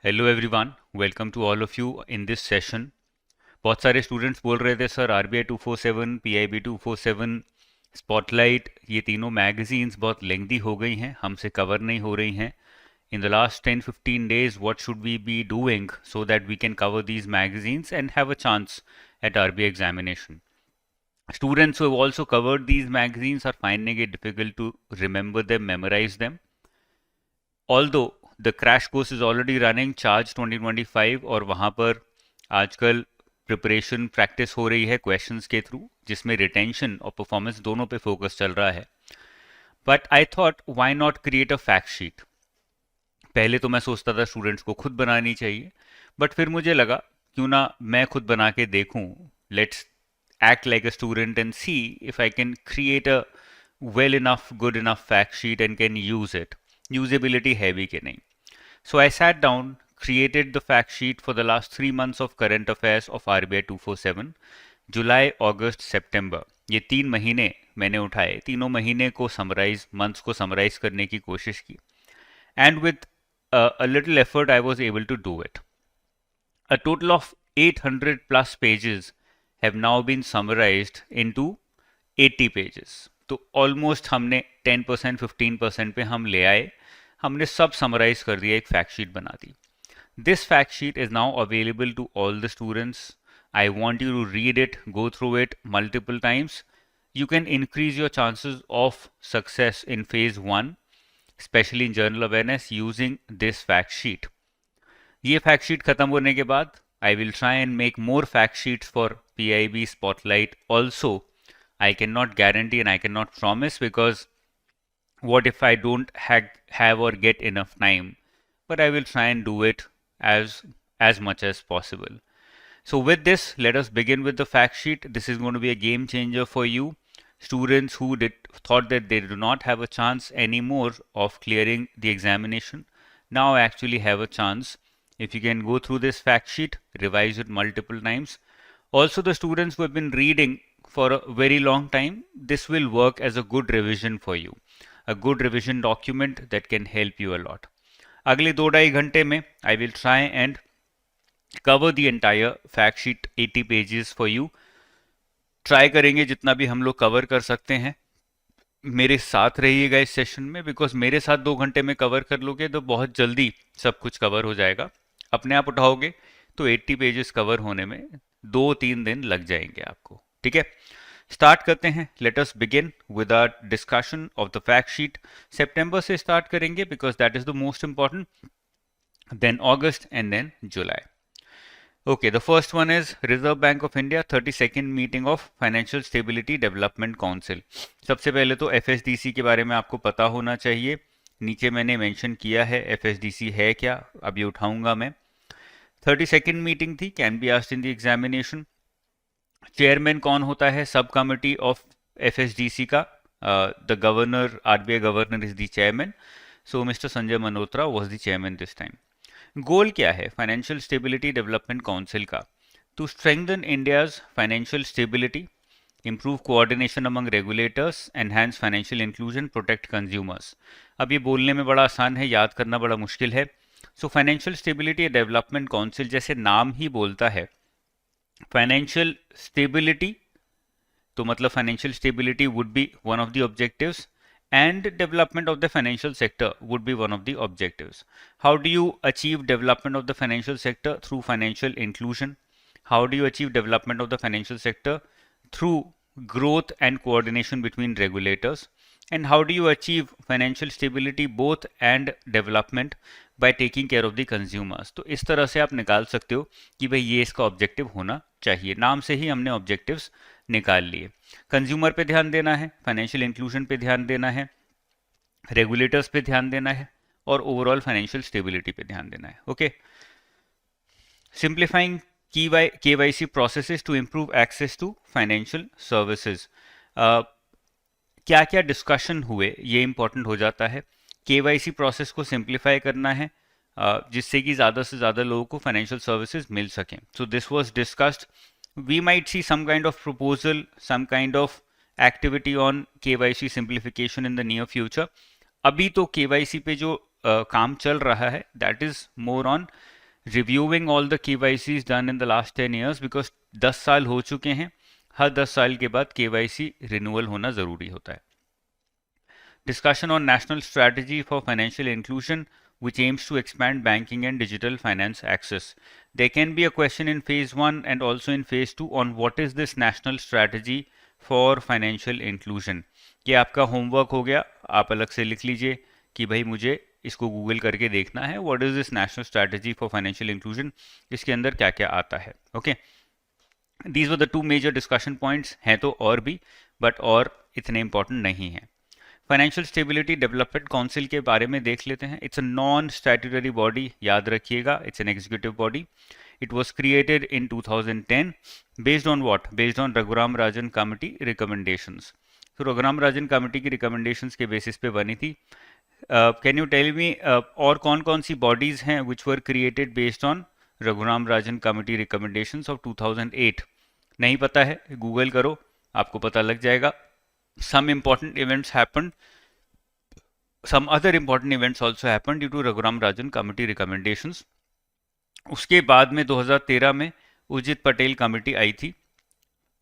Hello everyone, welcome to all of you in this session. बहुत सारे students बोल रहे थे सर आरबीआई 247, पीआईबी 247, स्पॉटलाइट, ये तीनों मैगजीन्स बहुत लेंथी हो गई हैं, हमसे कवर नहीं हो रही हैं। इन the last 10-15 days what should we be doing so that we can cover these magazines and have a chance at RBI examination? Students who have also covered these magazines are finding it difficult to remember them, memorize them. Although the crash course is already running, charge 2025, और वहाँ पर आजकल preparation practice हो रही है questions के through, जिसमें retention और परफॉर्मेंस दोनों पे फोकस चल रहा है। But I thought why not create a fact sheet. पहले तो मैं सोचता था स्टूडेंट्स को खुद बनानी चाहिए, बट फिर मुझे लगा क्यों ना मैं खुद बना के देखूं। Let's act like a student and see if I can create a well enough, good enough fact sheet and can use it. Usability है भी कि नहीं. So I sat down, created the fact sheet for the last 3 months of current affairs of RBI 247, जुलाई, अगस्त, सितंबर। ये 3 महीने मैंने उठाए, तीनों महीने को समराइज, मंथ्स को समराइज करने की कोशिश की। And with a little effort I was able to do it. A total of 800 plus pages have now been summarized into 80 pages. तो ऑलमोस्ट हमने 10% 15% पे हम ले आए, हमने सब समराइज कर दिया, एक फैक्ट शीट बना दी। This fact sheet is now available to all the students. I want you to read it, go through it multiple times. You can increase your chances of success in phase 1, especially in general awareness, using this fact sheet. ये fact sheet खत्म होने के बाद I will try and make more fact sheets for PIB spotlight also. I cannot guarantee and I cannot promise, because what if I don't have or get enough time? But I will try and do it as much as possible. So with this, let us begin with the fact sheet. This is going to be a game changer for you. Students who thought that they do not have a chance anymore of clearing the examination now actually have a chance. If you can go through this fact sheet, revise it multiple times. Also, the students who have been reading for a very long time, this will work as a good revision for you, a good revision document that can help you a lot. अगले 2-2.5 घंटे में I will try and cover the entire fact sheet 80 pages for you. Try करेंगे जितना भी हम लोग cover कर सकते हैं। मेरे साथ रहिएगा इस सेशन में, बिकॉज मेरे साथ 2 घंटे में कवर कर लोगे तो बहुत जल्दी सब कुछ कवर हो जाएगा। अपने आप उठाओगे तो 80 पेजेस कवर होने में 2-3 दिन लग जाएंगे आपको। ठीक है, स्टार्ट करते हैं। Let us begin with our discussion of the fact sheet. सितंबर से स्टार्ट करेंगे because that is the most important, then August and then July. Okay, the first one is Reserve Bank of India 32nd meeting of Financial Stability Development Council. सबसे पहले तो FSDC के बारे में आपको पता होना चाहिए। नीचे मैंने मेंशन किया है FSDC है क्या, अभी उठाऊंगा मैं। 32nd मीटिंग थी, can be asked in the examination. Chairman कौन होता है सब कमिटी ऑफ FSDC का? The governor, RBI governor is the chairman, so mister Sanjay Malhotra was the chairman this time. Goal क्या है फाइनेंशियल स्टेबिलिटी डेवलपमेंट काउंसिल का? To strengthen India's financial stability, improve coordination among regulators, enhance financial inclusion, protect consumers. अब ये बोलने में बड़ा आसान है, याद करना बड़ा मुश्किल है। So financial stability development council, जैसे नाम ही बोलता है फाइनेंशियल स्टेबिलिटी, तो मतलब financial stability would be one of the objectives, and development of the financial sector would be one of the objectives. How do you achieve development of the financial sector? Through financial inclusion. How do you achieve development of the financial sector? Through growth and coordination between regulators. And how do you achieve financial stability both and development? By taking care of the consumers. तो इस तरह से आप निकाल सकते हो कि भाई ये इसका ऑब्जेक्टिव होना चाहिए। नाम से ही हमने ऑब्जेक्टिव्स निकाल लिए। कंज्यूमर पे ध्यान देना है, फाइनेंशियल इंक्लूजन पे ध्यान देना है, रेगुलेटर्स पे ध्यान देना है, और ओवरऑल फाइनेंशियल स्टेबिलिटी पे ध्यान देना है। Okay, simplifying KYC processes to improve access to financial services. क्या क्या डिस्कशन हुए ये इंपॉर्टेंट हो जाता है। KYC प्रोसेस को सिंप्लीफाई करना है जिससे कि ज़्यादा से ज़्यादा लोगों को फाइनेंशियल सर्विसेज मिल सकें। So this was discussed. We might see some kind of proposal, some kind of activity on KYC simplification in the near future. अभी तो KYC पे जो काम चल रहा है that is more on reviewing all the KYCs done in the last 10 years, because 10 साल हो चुके हैं, हर 10 साल के बाद KYC रिन्यूअल होना ज़रूरी होता है. Discussion on National Strategy for Financial Inclusion, which aims to expand banking and digital finance access. There can be a question in phase 1 and also in phase 2 on what is this National Strategy for Financial Inclusion. ये आपका homework हो गया, आप अलग से लिख लीजिए कि भाई मुझे इसको गूगल करके देखना है, what is this national strategy for financial inclusion, इसके अंदर क्या क्या आता है. Okay, these were the two major discussion points. हैं तो और भी, बट और इतने इंपॉर्टेंट नहीं हैं. फाइनेंशियल स्टेबिलिटी डेवलपमेंट काउंसिल के बारे में देख लेते हैं. It's a non statutory body, याद रखिएगा, it's an executive body. It was created in 2010 based on what? Based on Raghuram Rajan Committee recommendations. So Raghuram Rajan Committee की recommendations के basis पे बनी थी. Can you tell me और कौन कौन सी bodies हैं which were created based on Raghuram Rajan Committee recommendations of 2008? नहीं पता है, गूगल करो, आपको पता लग जाएगा. Some important events happened. Some other important events also happened due to Raghuram Rajan Committee recommendations. उसके बाद में 2013 में उजित पटेल कमेटी आई थी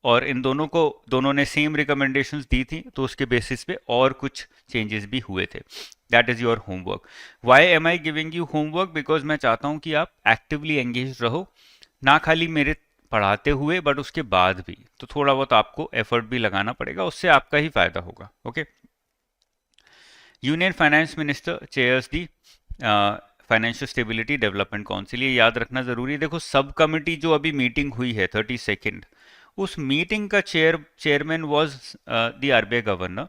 और इन दोनों ने सेम रिकमेंडेशंस दी थी, तो उसके बेसिस पे और कुछ चेंजेस भी हुए थे. That is your homework. Why am I giving you homework? Because मैं चाहता हूं कि आप एक्टिवली एंगेज रहो, ना खाली मेरे पढ़ाते हुए बट उसके बाद भी, तो थोड़ा बहुत आपको एफर्ट भी लगाना पड़ेगा, उससे आपका ही फायदा होगा. Okay, union finance minister chairs the financial stability development council, ये याद रखना जरूरी है. देखो, सब कमिटी जो अभी मीटिंग हुई है 32, उस मीटिंग का chairman was the RBI governor,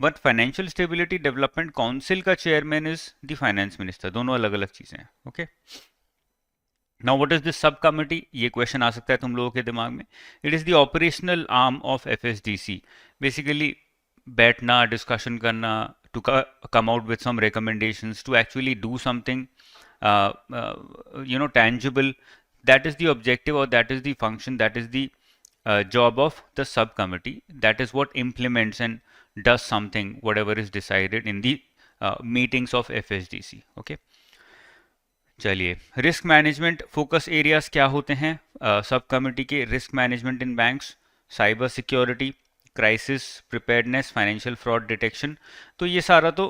but financial stability development council का chairman is the finance minister. दोनों अलग अलग चीजें हैं. Okay, now what is this subcommittee? ये क्वेश्चन आ सकता है तुम लोगों के दिमाग में. It is the operational arm of FSDC. Basically बैठना, डिस्कशन करना, to come out with some recommendations, to actually do something tangible. That is the objective, or that is the function, that is the job of the subcommittee. That is what implements and does something, whatever is decided in the meetings of FSDC. Okay, चलिए, risk management focus areas क्या होते हैं subcommittee के? Risk management in banks, cyber security, crisis preparedness, financial fraud detection. तो ये सारा तो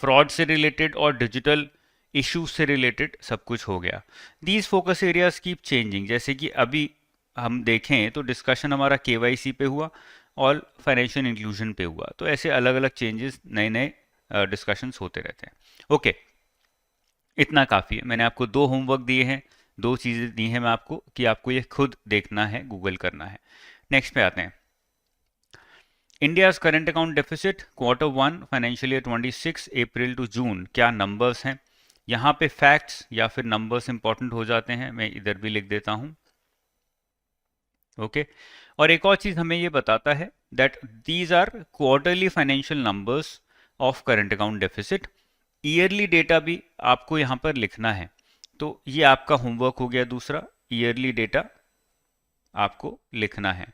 fraud से रिलेटेड और डिजिटल इश्यूज से रिलेटेड सब कुछ हो गया. These focus areas keep changing. जैसे कि अभी हम देखें तो डिस्कशन हमारा KYC पे हुआ और फाइनेंशियल इंक्लूजन पे हुआ, तो ऐसे अलग अलग चेंजेस, नए नए डिस्कशंस होते रहते हैं. ओके, इतना काफ़ी है. मैंने आपको 2 होमवर्क दिए हैं, 2 चीज़ें दी हैं मैं आपको कि आपको ये खुद देखना है, गूगल करना है. नेक्स्ट पे आते हैं. India's current account deficit Q1 financial year 26 April to June. क्या नंबर्स हैं? यहाँ पे फैक्ट्स या फिर नंबर्स इंपॉर्टेंट हो जाते हैं, मैं इधर भी लिख देता हूँ. ओके, और एक और चीज़ हमें ये बताता है that these are quarterly financial numbers of current account deficit. Yearly data भी आपको यहाँ पर लिखना है, तो ये आपका होमवर्क हो गया. दूसरा, ईयरली डेटा आपको लिखना है.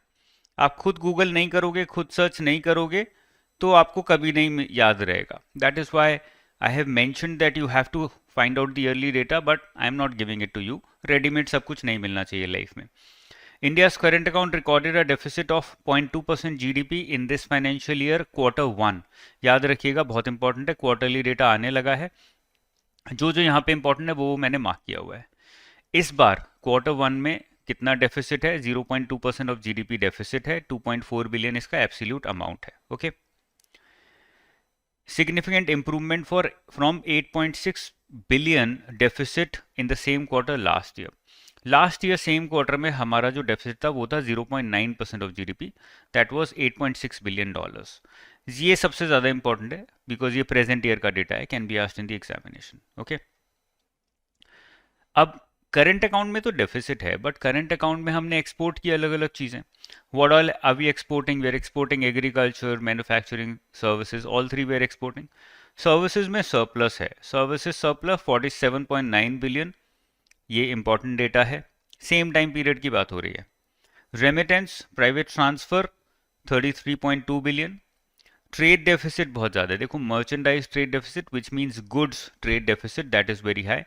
आप खुद गूगल नहीं करोगे, खुद सर्च नहीं करोगे, तो आपको कभी नहीं याद रहेगा. That is why I have mentioned that you have to find out the yearly data, but I am not giving it to you. Readymade सब कुछ नहीं मिलना चाहिए लाइफ में. India's current account recorded a deficit of 0.2% GDP in this financial year Q1. याद रखिएगा, बहुत important है. क्वार्टरली डेटा आने लगा है, जो यहाँ पे इंपॉर्टेंट है वो मैंने मार्क किया हुआ है. इस बार Q1 में कितना डेफिसिट है? 0.2% ऑफ GDP डेफिसिट है. 2.4 बिलियन इसका एब्सोल्यूट अमाउंट है. Okay, significant improvement from 8.6 billion deficit in the same quarter last year. Last year same quarter में हमारा जो डेफिसिट था वो था 0.9% of GDP. That was 8.6 billion dollars. ये सबसे ज़्यादा इंपॉर्टेंट है बिकॉज ये प्रेजेंट ईयर का डेटा है, can be asked in the examination. Okay, अब करंट अकाउंट में तो डेफिसिट है, बट करंट अकाउंट में हमने एक्सपोर्ट की अलग अलग चीज़ें. What all are we exporting? We are exporting agriculture, manufacturing, services, all 3 we are exporting. Services में सरप्लस है. Services surplus 47.9 billion. ये इंपॉर्टेंट डेटा है, सेम टाइम पीरियड की बात हो रही है. Remittance, private transfer 33.2 billion. Trade deficit बहुत ज़्यादा है, देखो merchandise trade deficit which means goods trade deficit that is very high,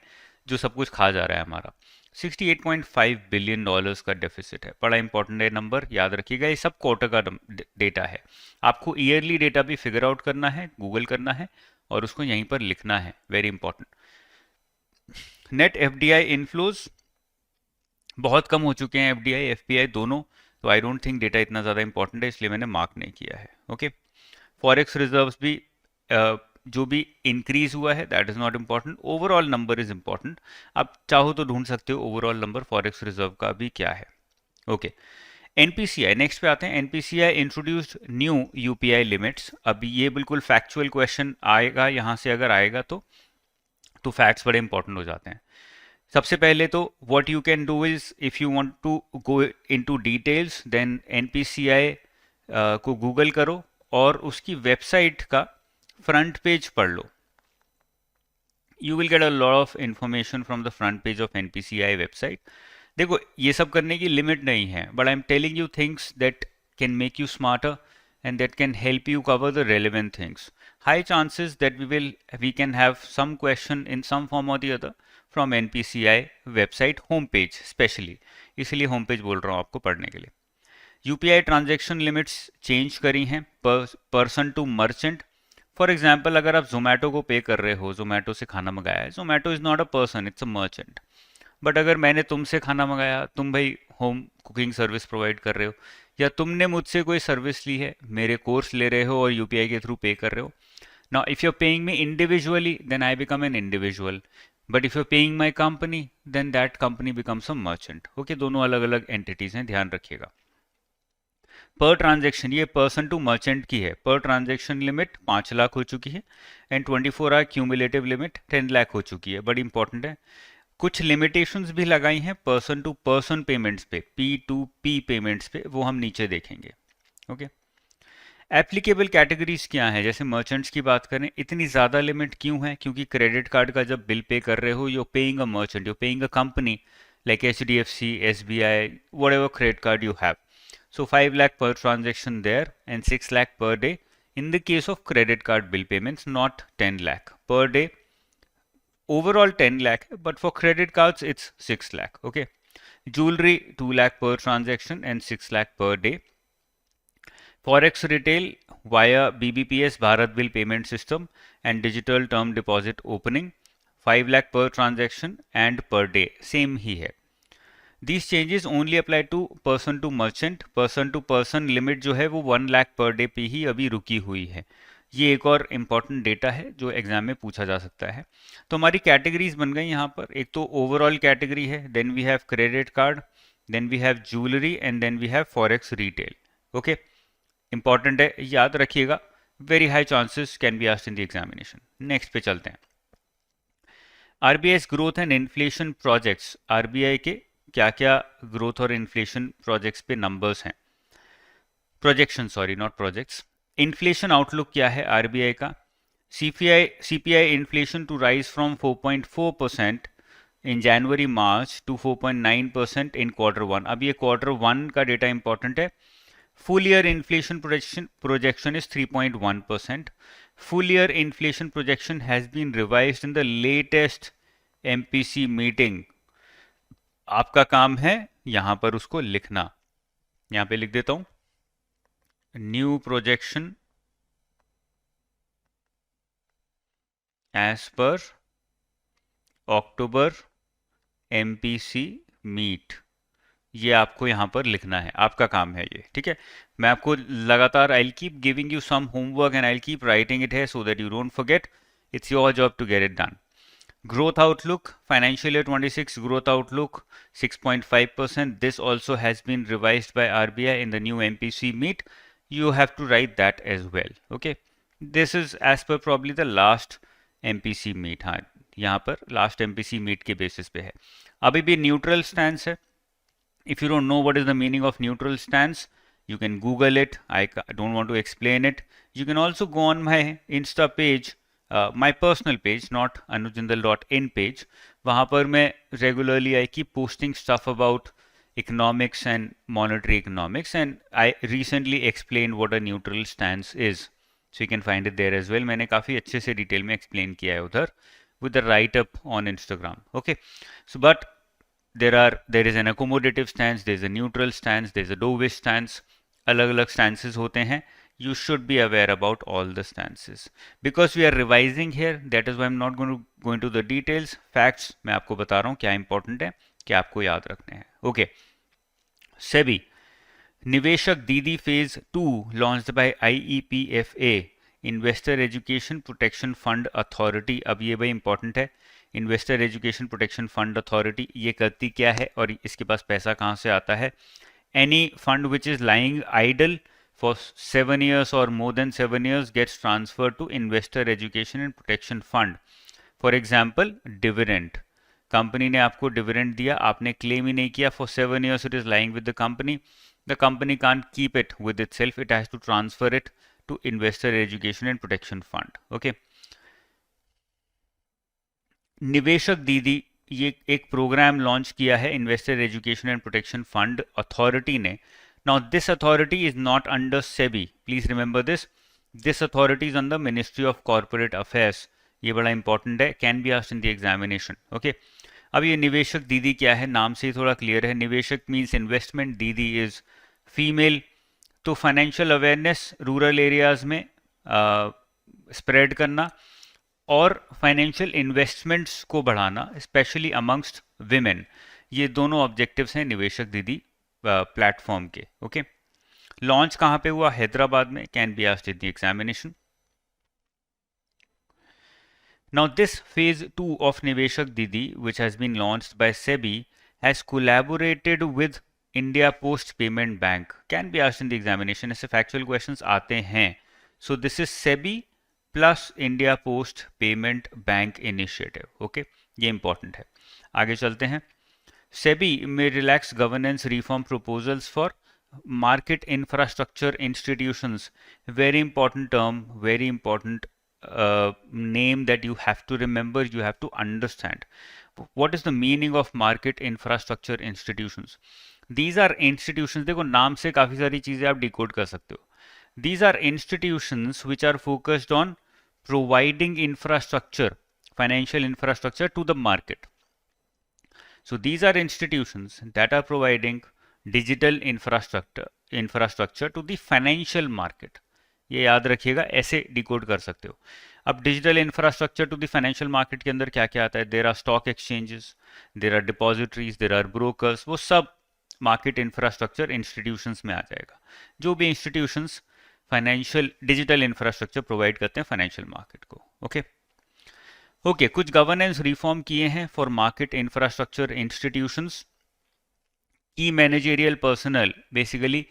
जो सब कुछ खा जा रहा है हमारा। 68.5 बिलियन डॉलर्स का डेफिसिट है, बड़ा इंपॉर्टेंट है नंबर, याद रखिएगा। ये सब क्वार्टर का डेटा है, आपको ईयरली डेटा भी फिगर आउट करना है, गूगल करना है और उसको यहीं पर लिखना है, very important. Net FDI inflows बहुत कम हो चुके हैं, एफडीआई एफपीआई दोनों, तो आई डोंट थिंक डेटा इतना ज़्यादा इंपॉर्टेंट है, इसलिए मैंने मार्क नहीं किया है। ओके, फॉरेक्स रिजर्व्स भी जो भी इंक्रीज हुआ है that is not important, overall number is important. आप चाहो तो ढूंढ सकते हो ओवरऑल नंबर फॉरेक्स रिजर्व का भी क्या है। ओके, एनपीसीआई नेक्स्ट पे आते हैं। NPCI introduced new UPI limits. अभी ये बिल्कुल फैक्चुअल क्वेश्चन आएगा यहाँ से, अगर आएगा तो फैक्ट्स बड़े इंपॉर्टेंट हो जाते हैं। सबसे पहले तो what you can do is if you want to go into details then NPCI को गूगल करो और उसकी वेबसाइट का फ्रंट पेज पढ़ लो। You will get a lot of information from the front page of NPCI website. देखो ये सब करने की लिमिट नहीं है, but I am telling you things that can make you smarter and that can help you cover the relevant things. High chances that we can have some question in some form or the other from NPCI website homepage specially, इसलिए homepage बोल रहा हूँ आपको पढ़ने के लिए। UPI transaction limits change करी हैं person to merchant. For example अगर आप जोमेटो को पे कर रहे हो, जोमेटो से खाना मंगाया है, Zomato is not a person, it's a merchant. But अगर मैंने तुमसे खाना मंगाया, तुम भाई होम कुकिंग सर्विस प्रोवाइड कर रहे हो, या तुमने मुझसे कोई सर्विस ली है, मेरे कोर्स ले रहे हो और यूपीआई के थ्रू पे कर रहे हो। Now if you are paying me individually then I become an individual, but if you are paying my company then that company becomes a merchant. Okay, दोनों अलग अलग एंटिटीज हैं, ध्यान रखिएगा। पर ट्रांजेक्शन, ये पर्सन टू मर्चेंट की है, per transaction limit 5 lakh हो चुकी है and 24 hour cumulative limit 10 lakh हो चुकी है, बड़ी इंपॉर्टेंट है। कुछ लिमिटेशंस भी लगाई हैं पर्सन टू पर्सन पेमेंट्स पे, P2P पेमेंट्स पे, वो हम नीचे देखेंगे। ओके, एप्लीकेबल कैटेगरीज क्या है, जैसे मर्चेंट्स की बात करें, इतनी ज़्यादा लिमिट क्यों है? क्योंकि क्रेडिट कार्ड का जब बिल पे कर रहे हो, you paying a merchant, you paying a company like HDFC, SBI, whatever credit card you have. So 5 lakh per transaction there and 6 lakh per day in the case of credit card bill payments, not 10 lakh per day. Overall 10 lakh, but for credit cards it's 6 lakh. Okay, jewelry 2 lakh per transaction and 6 lakh per day. Forex retail via BBPS Bharat Bill Payment System and digital term deposit opening 5 lakh per transaction and per day, same ही है। These changes only apply to person to merchant, person to person limit जो है वो 1 lakh per day पे ही अभी रुकी हुई है। ये एक और इम्पॉर्टेंट डेटा है जो एग्जाम में पूछा जा सकता है। तो हमारी कैटेगरीज बन गई यहाँ पर, एक तो ओवरऑल कैटेगरी है, then we have credit card, then we have jewellery and then we have forex retail. Okay, important है, याद रखिएगा, very high chances can be asked in the examination. Next पे चलते हैं। RBI growth and inflation projects, RBI के क्या क्या growth और इन्फ्लेशन प्रोजेक्ट्स पे नंबर्स हैं, projection sorry not projects. Inflation outlook क्या है आरबीआई का? CPI inflation to rise from 4.4% in January March two 4.9% in Q1। अब ये Q1 का डेटा इंपॉर्टेंट है। Full year inflation projection is 3.1%. Full year inflation projection has been revised in the latest MPC meeting. आपका काम है यहां पर उसको लिखना, यहां पे लिख देता हूं, न्यू प्रोजेक्शन एज पर अक्टूबर MPC मीट, ये आपको यहां पर लिखना है, आपका काम है ये, ठीक है। मैं आपको लगातार I will keep giving you some homework and I will keep writing it है so that you don't forget, it's your job to get it done. Growth outlook, financial year 26 growth outlook 6.5%. This also has been revised by RBI in the new MPC meet. You have to write that as well. Okay. This is as per probably the last MPC meet. हाँ, यहाँ पर last MPC meet के basis पे है। अभी भी neutral stance है। If you don't know what is the meaning of neutral stance, you can Google it. I don't want to explain it. You can also go on my Insta page. My personal page, not anujindal.in page. वहाँ पर मैं regularly I keep posting stuff about economics and monetary economics, and I recently explained what a neutral stance is. So you can find it there as well. मैंने काफ़ी अच्छे से detail में explain किया है उधर with the write up on Instagram. Okay, so but there is an accommodative stance, there is a neutral stance, there is a dovish stance. अलग अलग stances होते हैं. You should be aware about all the stances because we are revising here. That is why I'm not going to go into the details. Facts मैं आपको बता रहा हूँ क्या important है, क्या आपको याद रखने हैं. Okay, SEBI निवेशक दीदी phase 2 launched by IEPFA investor education protection fund authority. अब ये भाई इंपॉर्टेंट है. Investor education protection fund authority ये करती क्या है और इसके पास पैसा कहाँ से आता है? Any fund which is lying idle for 7 years और more than 7 years gets transfer to investor education and protection fund. For example dividend. Company ने आपको डिविडेंड दिया, आपने क्लेम ही नहीं किया. For 7 years it is lying with the company. The company can't keep it with itself. It has to transfer it to Investor Education and Protection Fund. Okay. निवेशक दीदी ये एक प्रोग्राम लॉन्च किया है investor education and protection fund authority ने. Now this authority is not under SEBI. Please remember this. This authority is under ministry of corporate affairs. ये बड़ा important है. Can be asked in the examination. Okay. अब ये निवेशक दीदी क्या है, नाम से ही थोड़ा क्लियर है. निवेशक मीन्स इन्वेस्टमेंट, दीदी इज फीमेल. तो फाइनेंशियल अवेयरनेस रूरल एरियाज में स्प्रेड करना और फाइनेंशियल इन्वेस्टमेंट्स को बढ़ाना स्पेशली अमंगस्ट विमेन, ये दोनों ऑब्जेक्टिव्स हैं निवेशक दीदी प्लेटफॉर्म के. ओके. लॉन्च कहाँ पे हुआ? हैदराबाद में. Can be asked in the examination. Now this phase 2 of Niveshak Didi, which has been launched by SEBI, has collaborated with India Post Payment Bank. Can be asked in the examination. ऐसे factual questions आते हैं. So this is SEBI plus India Post Payment Bank Initiative. Okay, ये important है. आगे चलते हैं. SEBI may relax governance reform proposals for market infrastructure institutions. Very important term, very important name that you have to remember, you have to understand. What is the meaning of market infrastructure institutions? These are institutions. देखो नाम से काफ़ी सारी चीज़ें आप decode कर सकते हो. These are institutions which are focused on providing infrastructure, financial infrastructure to the market. So these are institutions that are providing digital infrastructure to the financial market. ये याद रखिएगा, ऐसे डिकोड कर सकते हो. अब digital infrastructure to the financial market के अंदर क्या क्या आता है? There are stock exchanges, there are depositories, there are brokers. वो सब मार्केट इंफ्रास्ट्रक्चर इंस्टीट्यूशंस में आ जाएगा. जो भी institutions financial digital infrastructure provide करते हैं फाइनेंशियल मार्केट को. ओके. ओके, कुछ गवर्नेंस रिफॉर्म किए हैं फॉर मार्केट इंफ्रास्ट्रक्चर इंस्टीट्यूशंस. की मैनेजरियल पर्सनल, बेसिकली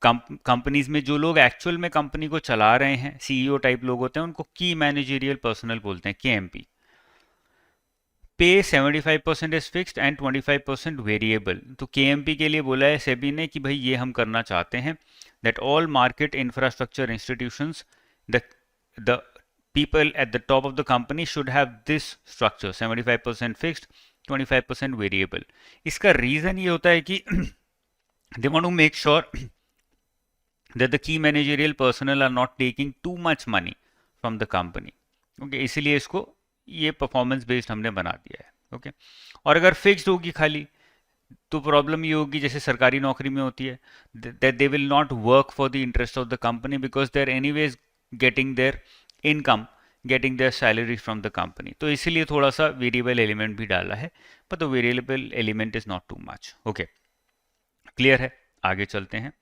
कंपनीज में जो लोग एक्चुअल में कंपनी को चला रहे हैं, सीईओ टाइप लोग होते हैं, उनको की मैनेजरियल पर्सनल बोलते हैं, KMP. पे 75% इज फिक्स्ड एंड 25% वेरिएबल. तो KMP के लिए बोला है सेबी ने कि भाई ये हम करना चाहते हैं, that all market infrastructure institutions, the people at the top of the company should have this structure, 75% fixed, 25% variable. इसका रीजन ये होता है कि they want to make sure that the key managerial personnel are not taking too much money from the company. Okay, इसीलिए इसको ये performance based हमने बना दिया है. ओके. और अगर फिक्स्ड होगी खाली तो प्रॉब्लम ये होगी जैसे सरकारी नौकरी में होती है, that they will not work for the interest of the company because they are anyways getting their income, getting their salary from the company. तो इसीलिए थोड़ा सा वेरिएबल एलिमेंट भी डाला है, but the variable element is not too much. Okay, clear है. आगे चलते हैं.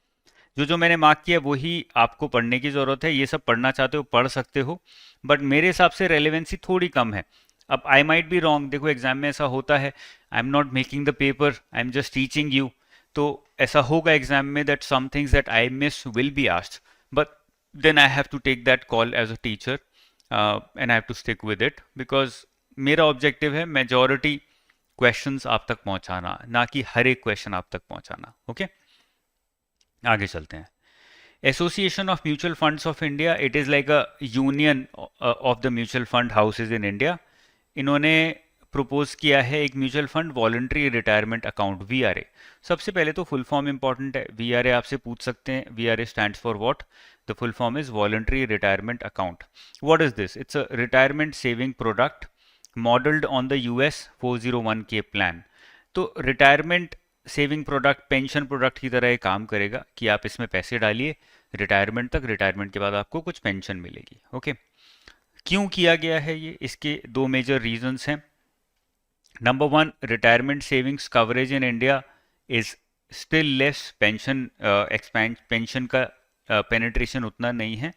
जो मैंने मार्क किया वही आपको पढ़ने की ज़रूरत है. ये सब पढ़ना चाहते हो पढ़ सकते हो, बट मेरे हिसाब से रेलेवेंसी थोड़ी कम है. अब आई माइट बी रॉन्ग. देखो एग्जाम में ऐसा होता है. I am not making the paper, I am just teaching you. तो ऐसा होगा एग्जाम में that some things that I miss will be asked, but then I have to take that call as a teacher and I have to stick with it, because मेरा objective है majority questions आप तक पहुंचाना, ना कि हर एक question आप तक पहुंचाना. ओके, आगे चलते हैं. Association of mutual funds of India, it is like a union of the mutual fund houses in India. इन्होंने प्रपोज किया है एक mutual fund voluntary retirement account VRA. सबसे पहले तो फुल फॉर्म इंपॉर्टेंट है, वीआरए आपसे पूछ सकते हैं, VRA stands for what? The full form is voluntary retirement account. What is this? It's a retirement saving product modelled on the US 401k plan. तो retirement saving product pension product की तरह ये काम करेगा कि आप इसमें पैसे डालिए रिटायरमेंट तक, रिटायरमेंट के बाद आपको कुछ पेंशन मिलेगी। ओके, क्यों किया गया है ये? इसके दो मेजर रीजंस हैं। Number one, retirement savings coverage in India is still less, pension pension का पेनिट्रेशन उतना नहीं है।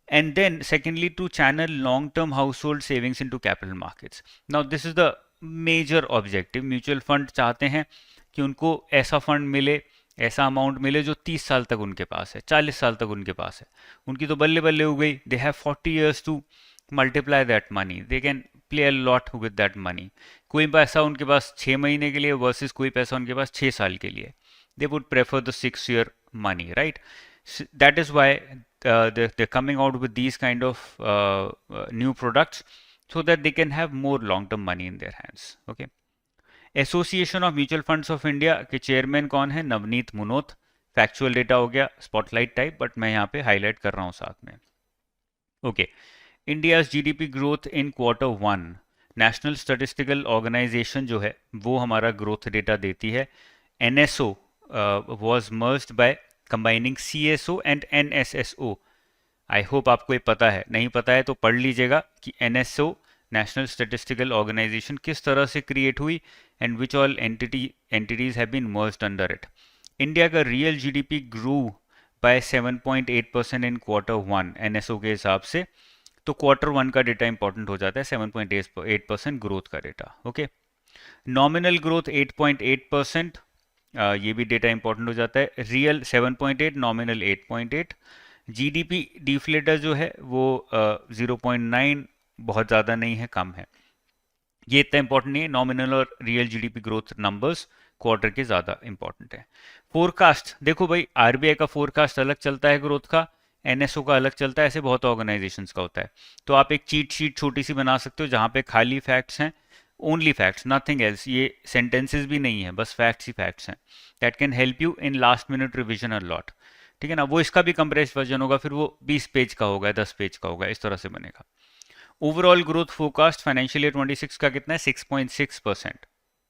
And then secondly, to channel long term household savings into capital markets. Now this is the major objective. Mutual fund चाहते हैं कि उनको ऐसा fund मिले, ऐसा अमाउंट मिले जो 30 साल तक उनके पास है, 40 साल तक उनके पास है। उनकी तो बल्ले बल्ले हो गई, they have 40 years to multiply that money, they can play a lot with that money. कोई पैसा उनके पास 6 महीने के लिए वर्सेस कोई पैसा उनके पास 6 साल के लिए, they would prefer the 6 year money, right? That is why they're coming out with these kind of new products so that they can have more long-term money in their hands. Okay. Association of mutual funds of India के chairman कौन है? Navneet Munot. Factual data हो गया spotlight type, but मैं यहाँ पे highlight कर रहा हूँ साथ में। Okay, India's GDP growth in Q1, national statistical organisation जो है वो हमारा ग्रोथ डेटा देती है। NSO was merged by combining CSO and NSSO. I hope आपको ये पता है, नहीं पता है तो पढ़ लीजिएगा कि एनएसओ नेशनल स्टैटिस्टिकल ऑर्गेनाइजेशन किस तरह से क्रिएट हुई and which all entities have been merged under it. India का real GDP grew by 7.8% in Q1 NSO के हिसाब से। तो Q1 का डेटा इंपॉर्टेंट हो जाता है, 7.8% ग्रोथ का डेटा। ओके, नॉमिनल ग्रोथ 8.8%, ये भी डेटा इंपॉर्टेंट हो जाता है। Real 7.8, nominal 8.8। जीडीपी डिफ्लेटर जो है वो 0.9, बहुत ज़्यादा नहीं है, कम है। ये इतना इंपॉर्टेंट नहीं है, नॉमिनल और real GDP growth numbers quarter के ज़्यादा इंपॉर्टेंट है। फोरकास्ट देखो भाई, आरबीआई का फोरकास्ट अलग चलता है ग्रोथ का, एनएसओ का अलग चलता है, ऐसे बहुत ऑर्गेनाइजेशंस का होता है। तो आप एक चीट शीट छोटी सी बना सकते हो जहाँ पे खाली फैक्ट्स हैं, ओनली फैक्ट्स, नथिंग एल्स। ये सेंटेंसेस भी नहीं है, बस फैक्ट्स ही फैक्ट्स हैं। That can help you in last minute revision a lot. ठीक है ना? वो इसका भी कंप्रेस्ड वर्जन होगा, फिर वो 20 पेज का होगा, 10 पेज का होगा, इस तरह से बनेगा। Overall growth forecast financial year 26 का कितना है? 6.6%।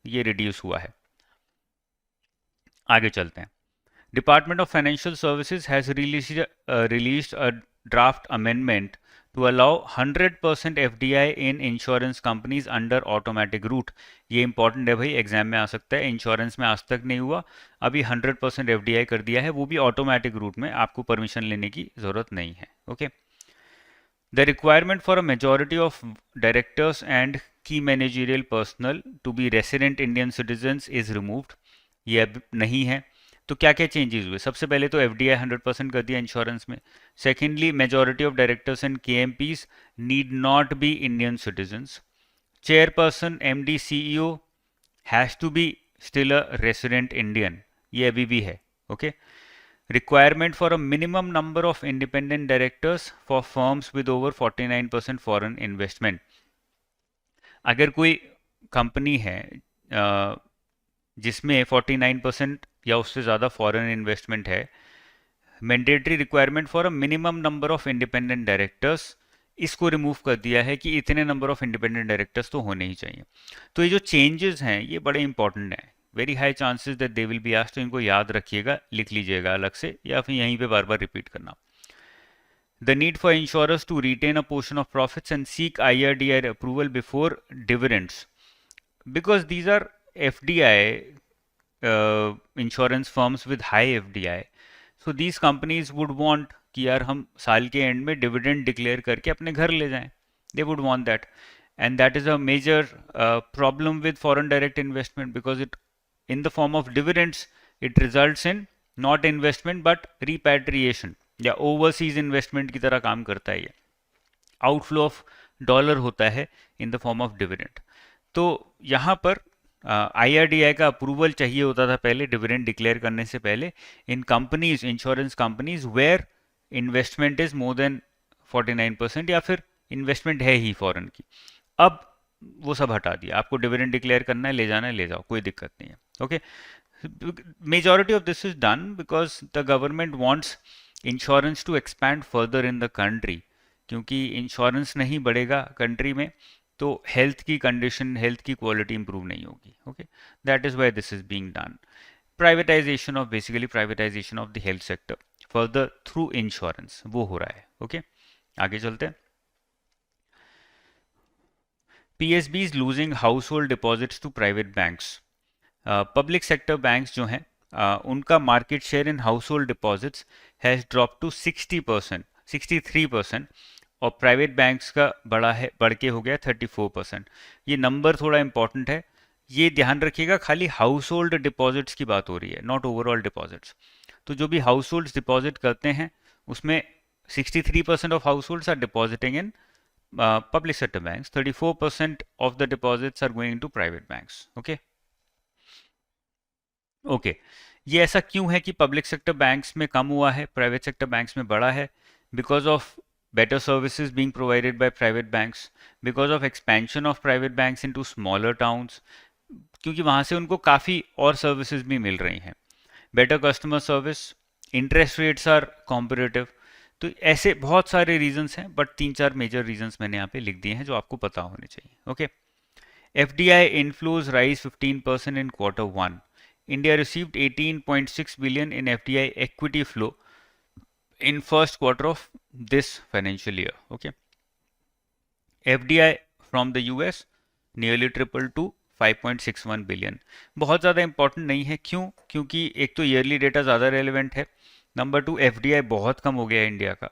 ये रिड्यूस हुआ है। आगे चलते हैं। Department of financial services has released a draft amendment to allow 100% FDI in insurance companies under automatic route। ये इंपॉर्टेंट है भाई, एग्जाम में आ सकता है। इंश्योरेंस में आज तक नहीं हुआ, अभी 100% FDI कर दिया है, वो भी ऑटोमेटिक रूट में, आपको परमिशन लेने की जरूरत नहीं है। Okay, the requirement for a majority of directors and key managerial personnel to be resident Indian citizens is removed. ये अब नहीं है। तो क्या क्या चेंजेस हुए? सबसे पहले तो एफडीआई 100% कर दिया इंश्योरेंस में। Secondly, majority of directors and KMPs need not be Indian citizens. Chairperson MD CEO has to be still a resident Indian, ये अभी भी है। Okay, requirement for a minimum number of independent directors for firms with over 49% foreign investment. अगर कोई company है जिसमें 49% या उससे ज़्यादा फॉरेन इन्वेस्टमेंट है, mandatory requirement for a minimum number of independent directors, इसको रिमूव कर दिया है कि इतने नंबर ऑफ इंडिपेंडेंट डायरेक्टर्स तो होने ही चाहिए। तो ये जो चेंजेस हैं ये बड़े इंपॉर्टेंट हैं, very high chances that they will be asked, तो इनको याद रखिएगा, लिख लीजिएगा अलग से या फिर यहीं पे बार बार रिपीट करना। The need for insurers to retain a portion of profits and seek IRDAI approval before dividends, because these are FDI insurance firms with high FDI. So these companies would want कि यार हम साल के and में dividend declare करके अपने घर ले जाएं. They would want that, and that is a major problem with foreign direct investment, because it, in the form of dividends, it results in not investment but repatriation या overseas investment की तरह काम करता है. ये आउटफ्लो ऑफ डॉलर होता है in the form of dividend. तो यहाँ पर IRDAI का अप्रूवल चाहिए होता था पहले डिविडेंड डिक्लेयर करने से पहले इन companies, insurance companies where investment is more than 49% या फिर इन्वेस्टमेंट है ही फॉरेन की. अब वो सब हटा दिया, आपको डिविडेंड डिक्लेयर करना है, ले जाना है ले जाओ, कोई दिक्कत नहीं है। Okay, majority of this is done because the government wants insurance to expand further in the country, क्योंकि इंश्योरेंस नहीं बढ़ेगा कंट्री में तो हेल्थ की कंडीशन, हेल्थ की क्वालिटी इंप्रूव नहीं होगी। Okay, that is why this is being done. Privatisation of, basically privatisation of the health sector further through insurance, वो हो रहा है। ओके, आगे चलते हैं। PSB is losing household deposits to private banks. Public sector banks जो हैं उनका market share in household deposits has drop to 60%, 63%, और प्राइवेट बैंक्स का बढ़ के हो गया 34%। ये नंबर थोड़ा इंपॉर्टेंट है, ये ध्यान रखिएगा, खाली हाउस होल्ड डिपॉजिट्स की बात हो रही है, नॉट ओवरऑल डिपॉजिट्स। तो जो भी हाउस होल्ड डिपॉजिट करते हैं उसमें 63% of households are depositing in public sector banks, 34% of the deposits are going to private banks. Okay. Okay, ये ऐसा क्यों है कि पब्लिक सेक्टर बैंक्स में कम हुआ है, प्राइवेट सेक्टर बैंक्स में बढ़ा है? Because of better services being provided by private banks, because of expansion of private banks into smaller towns, क्योंकि वहाँ से उनको काफ़ी और सर्विसेज भी मिल रही हैं, better customer service, interest rates are competitive. तो ऐसे बहुत सारे रीजंस हैं, बट 3-4 मेजर रीजंस मैंने यहाँ पे लिख दिए हैं जो आपको पता होने चाहिए। Okay, FDI inflows rise 15% in Q1. India received 18.6 billion in FDI equity flow in first quarter of this financial year. Okay, FDI from the US nearly tripled to 5.61 billion. बहुत ज़्यादा इंपॉर्टेंट नहीं है, क्यों? क्योंकि एक तो ईयरली डेटा ज़्यादा relevant है, नंबर 2 FDI बहुत कम हो गया है इंडिया का।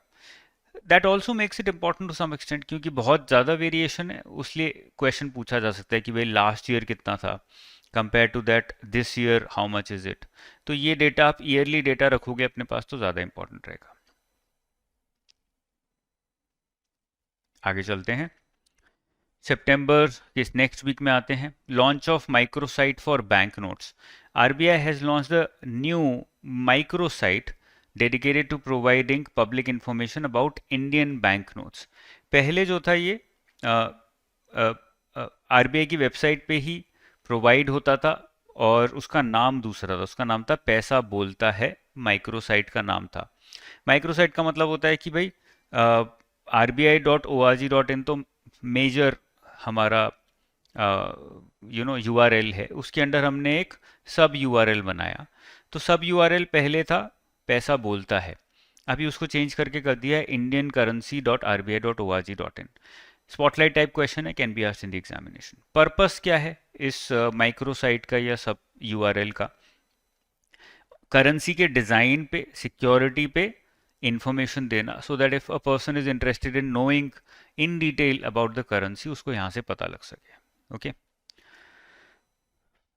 That also makes it important to some extent, क्योंकि बहुत ज़्यादा वेरिएशन है, उसलिए क्वेश्चन पूछा जा सकता है कि भाई लास्ट ईयर कितना था compare to that this year, how much is it. तो ये डेटा आप ईयरली डेटा रखोगे अपने पास तो ज़्यादा इंपॉर्टेंट रहेगा। आगे चलते हैं, सितंबर इस नेक्स्ट वीक में आते हैं। Launch of microsite for bank notes. RBI has launch the new microsite dedicated to providing public information about Indian bank notes. पहले जो था ये आरबीआई की वेबसाइट पे ही प्रोवाइड होता था और उसका नाम दूसरा था, उसका नाम था पैसा बोलता है, माइक्रोसाइट का नाम था। माइक्रोसाइट का मतलब होता है कि भाई RBI.org.in तो मेजर हमारा URL है, उसके अंडर हमने एक सब URL बनाया। तो सब URL पहले था पैसा बोलता है, अभी उसको चेंज करके कर दिया है indiancurrency.rbi.org.in। स्पॉटलाइट टाइप क्वेश्चन है, can be asked in the examination. Purpose क्या है इस माइक्रोसाइट का या सब URL का? करेंसी के डिज़ाइन पे, सिक्योरिटी पे इंफॉर्मेशन देना, so that if a person is interested in knowing in detail about the currency, उसको यहाँ से पता लग सके। ओके,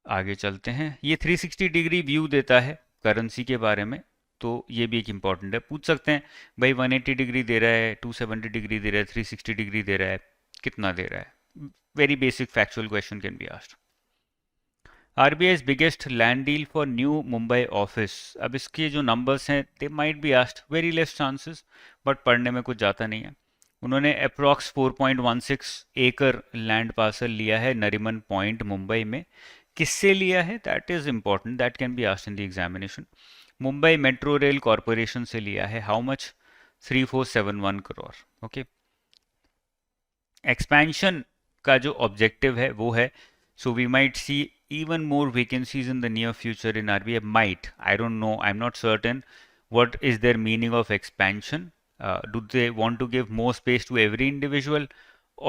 आगे चलते हैं। ये 360 डिग्री व्यू देता है करेंसी के बारे में, तो ये भी एक इम्पॉर्टेंट है। पूछ सकते हैं भाई 180 डिग्री दे रहा है, 270 डिग्री दे रहा है, 360 डिग्री दे रहा है, कितना दे रहा है? Very basic factual question can be asked. RBI's biggest land deal for new Mumbai office। अब इसके जो नंबर्स हैं they might be asked, very less chances, but पढ़ने में कुछ जाता नहीं है। उन्होंने अप्रॉक्स 4.16 एकड़ लैंड पार्सल लिया है नरीमन पॉइंट मुंबई में। किससे लिया है? That is important, that can be asked in the examination. Mumbai metro rail corporation से लिया है। How much? 3471 crore. Okay, expansion का जो ऑब्जेक्टिव है वो है, so we might see even more vacancies in the near future in RBI. Might, I don't know, I'm not certain what is their meaning of expansion. Do they want to give more space to every individual,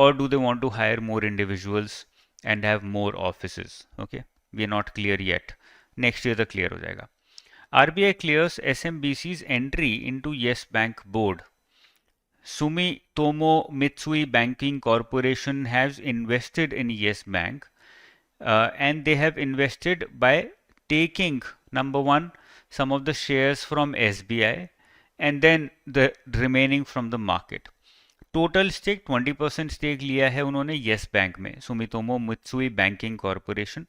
or do they want to hire more individuals and have more offices? Okay, we are not clear yet. Next year तक clear हो जाएगा। RBI clears SMBC's entry into Yes Bank board. Sumitomo Mitsui Banking Corporation has invested in Yes Bank, and they have invested by taking, number one, some of the shares from SBI and then the remaining from the market. Total stake 20% stake लिया है उन्होंने Yes Bank में। Sumitomo Mitsui Banking Corporation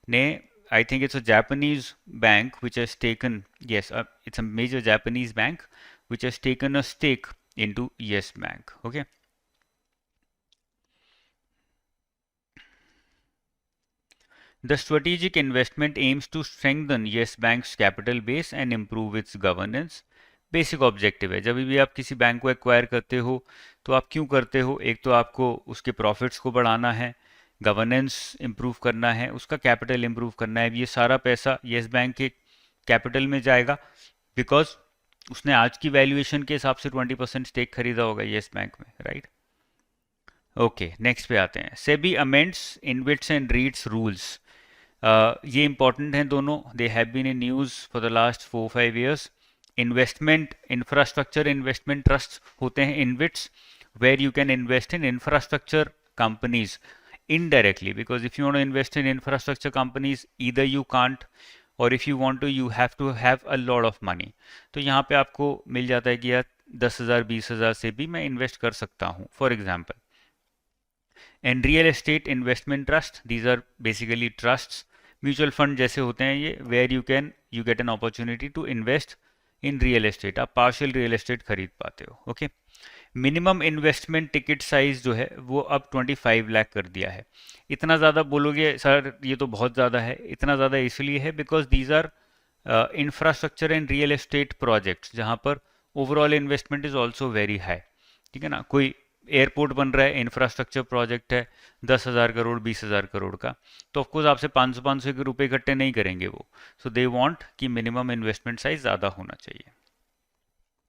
ने, I think it's a Japanese bank which has taken, yes, it's a major Japanese bank which has taken a stake into Yes Bank. Okay, The strategic investment aims to strengthen Yes Bank's capital base and improve its governance. Basic objective है, जब भी आप किसी bank को acquire करते हो तो आप क्यों करते हो? एक तो आपको उसके प्रॉफिट्स को बढ़ाना है, गवर्नेंस इम्प्रूव करना है, उसका कैपिटल इम्प्रूव करना है। ये सारा पैसा येस बैंक के कैपिटल में जाएगा, बिकॉज उसने आज की वैल्यूएशन के हिसाब से 20% स्टेक खरीदा होगा येस बैंक में, राइट? ओके, नेक्स्ट पे आते हैं। SEBI amends InvITs and REITs rules. ये इंपॉर्टेंट हैं दोनों, they have been in news for the last 4-5 years. Investment infrastructure investment trust होते हैं InvITs, where you can invest in infrastructure companies indirectly, because if you want to invest in infrastructure companies, either you can't, or if you want to, you have to have a lot of money. तो यहाँ पे आपको मिल जाता है कि यार 10,000 20,000 से भी मैं इन्वेस्ट कर सकता हूँ, for example. And real estate investment trust, these are basically trusts, mutual fund जैसे होते हैं ये, where you get an opportunity to invest in real estate, आप पार्शियल रियल एस्टेट खरीद पाते हो। Okay, minimum investment ticket size जो है वो अब 25 लाख कर दिया है। इतना ज़्यादा बोलोगे सर ये तो बहुत ज़्यादा है, इतना ज़्यादा इसलिए है because these are infrastructure and real estate projects जहाँ पर overall investment is also very high, ठीक है ना? कोई एयरपोर्ट बन रहा है, इंफ्रास्ट्रक्चर प्रोजेक्ट है, 10,000 करोड़ 20,000 करोड़ का, तो ऑफकोर्स आपसे 500 के रुपए इकट्ठे नहीं करेंगे वो। सो दे वांट कि मिनिमम इन्वेस्टमेंट साइज ज़्यादा होना चाहिए।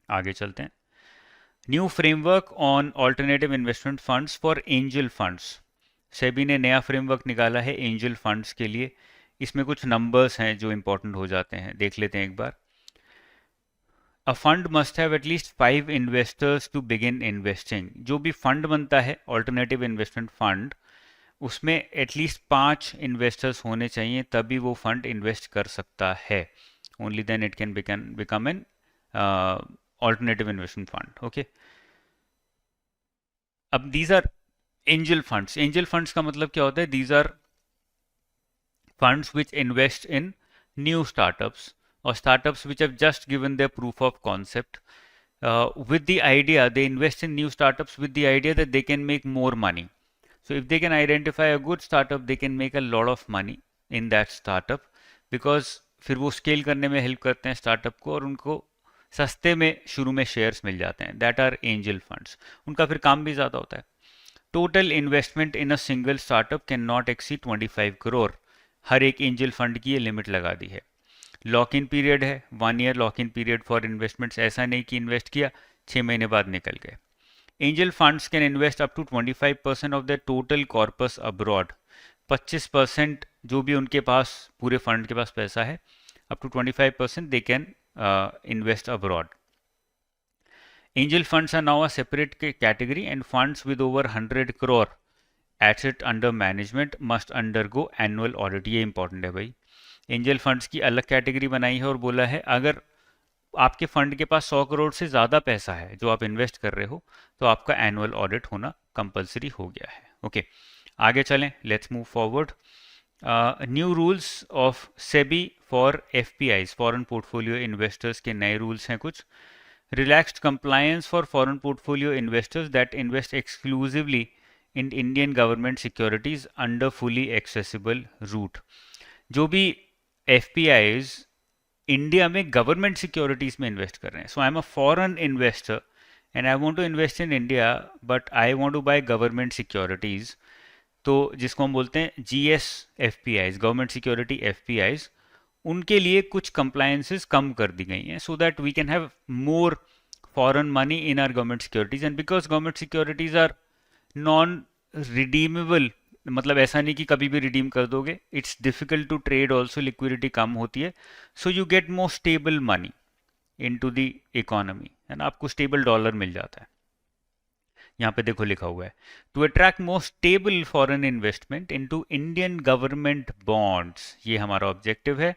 आगे चलते हैं। New framework on alternative investment funds for angel funds. SEBI ने नया फ्रेमवर्क निकाला है एंजल फंड्स के लिए। इसमें कुछ नंबर्स हैं जो इंपॉर्टेंट हो जाते हैं, देख लेते हैं एक बार। A fund must have at least 5 investors to begin investing. जो भी फंड बनता है ऑल्टरनेटिव इन्वेस्टमेंट फंड, उसमें एटलीस्ट 5 इन्वेस्टर्स होने चाहिए, तभी वो फंड इन्वेस्ट कर सकता है। Only then it can become an alternative investment fund. Okay, अब these are angel funds. Angel funds का मतलब क्या होता है? These are funds which invest in new startups or startups which have just given their proof of concept, with the idea, they invest in new startups with the idea that they can make more money. So if they can identify a good startup, they can make a lot of money in that startup, because फिर वो scale करने में help करते हैं startup को और उनको सस्ते में शुरू में शेयर्स मिल जाते हैं। That are angel funds. उनका फिर काम भी ज़्यादा होता है। Total investment in a single startup can not exceed 25 crore. हर एक एंजल फंड की ये लिमिट लगा दी है। लॉक इन पीरियड है, 1 ear lock in period for investments. ऐसा नहीं कि इन्वेस्ट किया 6 महीने बाद निकल गए। Angel funds can invest up to 25% of the total corpus abroad. 25% जो भी उनके पास पूरे फंड के पास पैसा है, up to 25% they can invest abroad. Angel funds are now a separate category and funds with over 100 crore asset under management must undergo annual audit. ये इंपॉर्टेंट है भाई। एंजल फंड्स की अलग कैटेगरी बनाई है और बोला है अगर आपके फंड के पास 100 करोड़ से ज़्यादा पैसा है जो आप इन्वेस्ट कर रहे हो, तो आपका एनुअल ऑडिट होना कंपलसरी हो गया है। ओके, आगे चलें, let's move forward. New rules of SEBI for FPIs, foreign portfolio investors के नए रूल्स हैं कुछ। Relaxed compliance for foreign portfolio investors that invest exclusively in Indian government securities under fully accessible route. जो भी एफपीआईज इंडिया में government securities में invest कर रहे हैं, so I am a foreign investor and I want to invest in India but I want to buy government securities, तो जिसको हम बोलते हैं GS FPIs, government security FPIs, उनके लिए कुछ कंप्लायंसेस कम कर दी गई हैं so that we can have more foreign money in our government securities. And because government securities are non redeemable, मतलब ऐसा नहीं कि कभी भी रिडीम कर दोगे, it's difficult to trade also, liquidity कम होती है, so you get more stable money into the economy, है ना? आपको स्टेबल डॉलर मिल जाता है। यहाँ पे देखो लिखा हुआ है, to attract more stable foreign investment into Indian government bonds, ये हमारा ऑब्जेक्टिव है,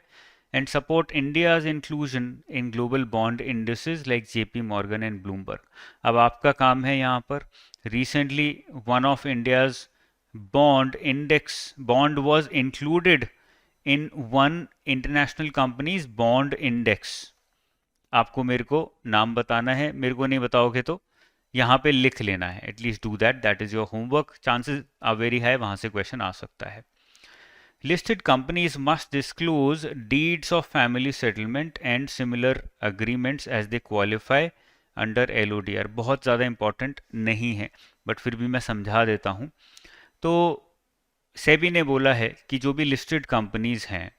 and support India's inclusion in global bond indices like JP Morgan and Bloomberg. अब आपका काम है यहाँ पर, recently one of India's bond was included in one international company's bond index। आपको मेरे को नाम बताना है, मेरे को नहीं बताओगे तो यहाँ पे लिख लेना है, at least do that, that is your homework. Chances are very high वहाँ से क्वेश्चन आ सकता है। Listed companies must disclose deeds of family settlement and similar agreements as they qualify under LODR. बहुत ज़्यादा इंपॉर्टेंट नहीं है बट फिर भी मैं समझा देता हूँ. तो सेबी ने बोला है कि जो भी लिस्टेड कंपनीज हैं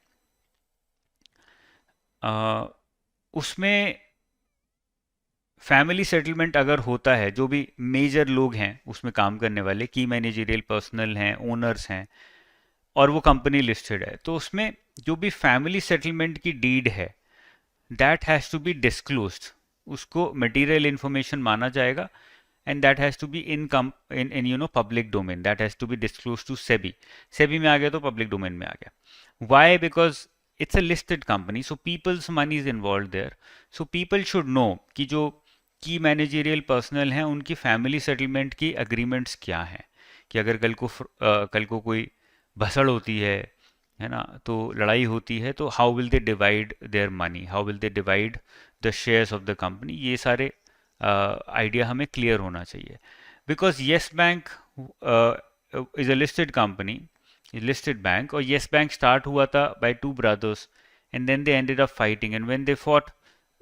उसमें फैमिली सेटलमेंट अगर होता है, जो भी मेजर लोग हैं उसमें काम करने वाले, की मैनेजरियल पर्सनल हैं, ओनर्स हैं, और वो कंपनी लिस्टेड है, तो उसमें जो भी फैमिली सेटलमेंट की डीड है that has to be disclosed. उसको मटेरियल इंफॉर्मेशन माना जाएगा and that has to be in you know public domain. That has to be disclosed to SEBI. SEBI में आ गया तो public domain में आ गया. Why? Because it's a listed company, so people's money is involved there. So people should know कि जो की managerial personal हैं उनकी फैमिली सेटलमेंट की अग्रीमेंट्स क्या हैं, कि अगर कल को कोई भसड़ होती है ना, तो लड़ाई होती है, तो how will they divide their money, how will they divide the shares of the company. ये सारे आइडिया हमें क्लियर होना चाहिए. Because Yes Bank is a listed company, listed bank, और येस बैंक स्टार्ट हुआ था by two brothers and then they ended up fighting and when they fought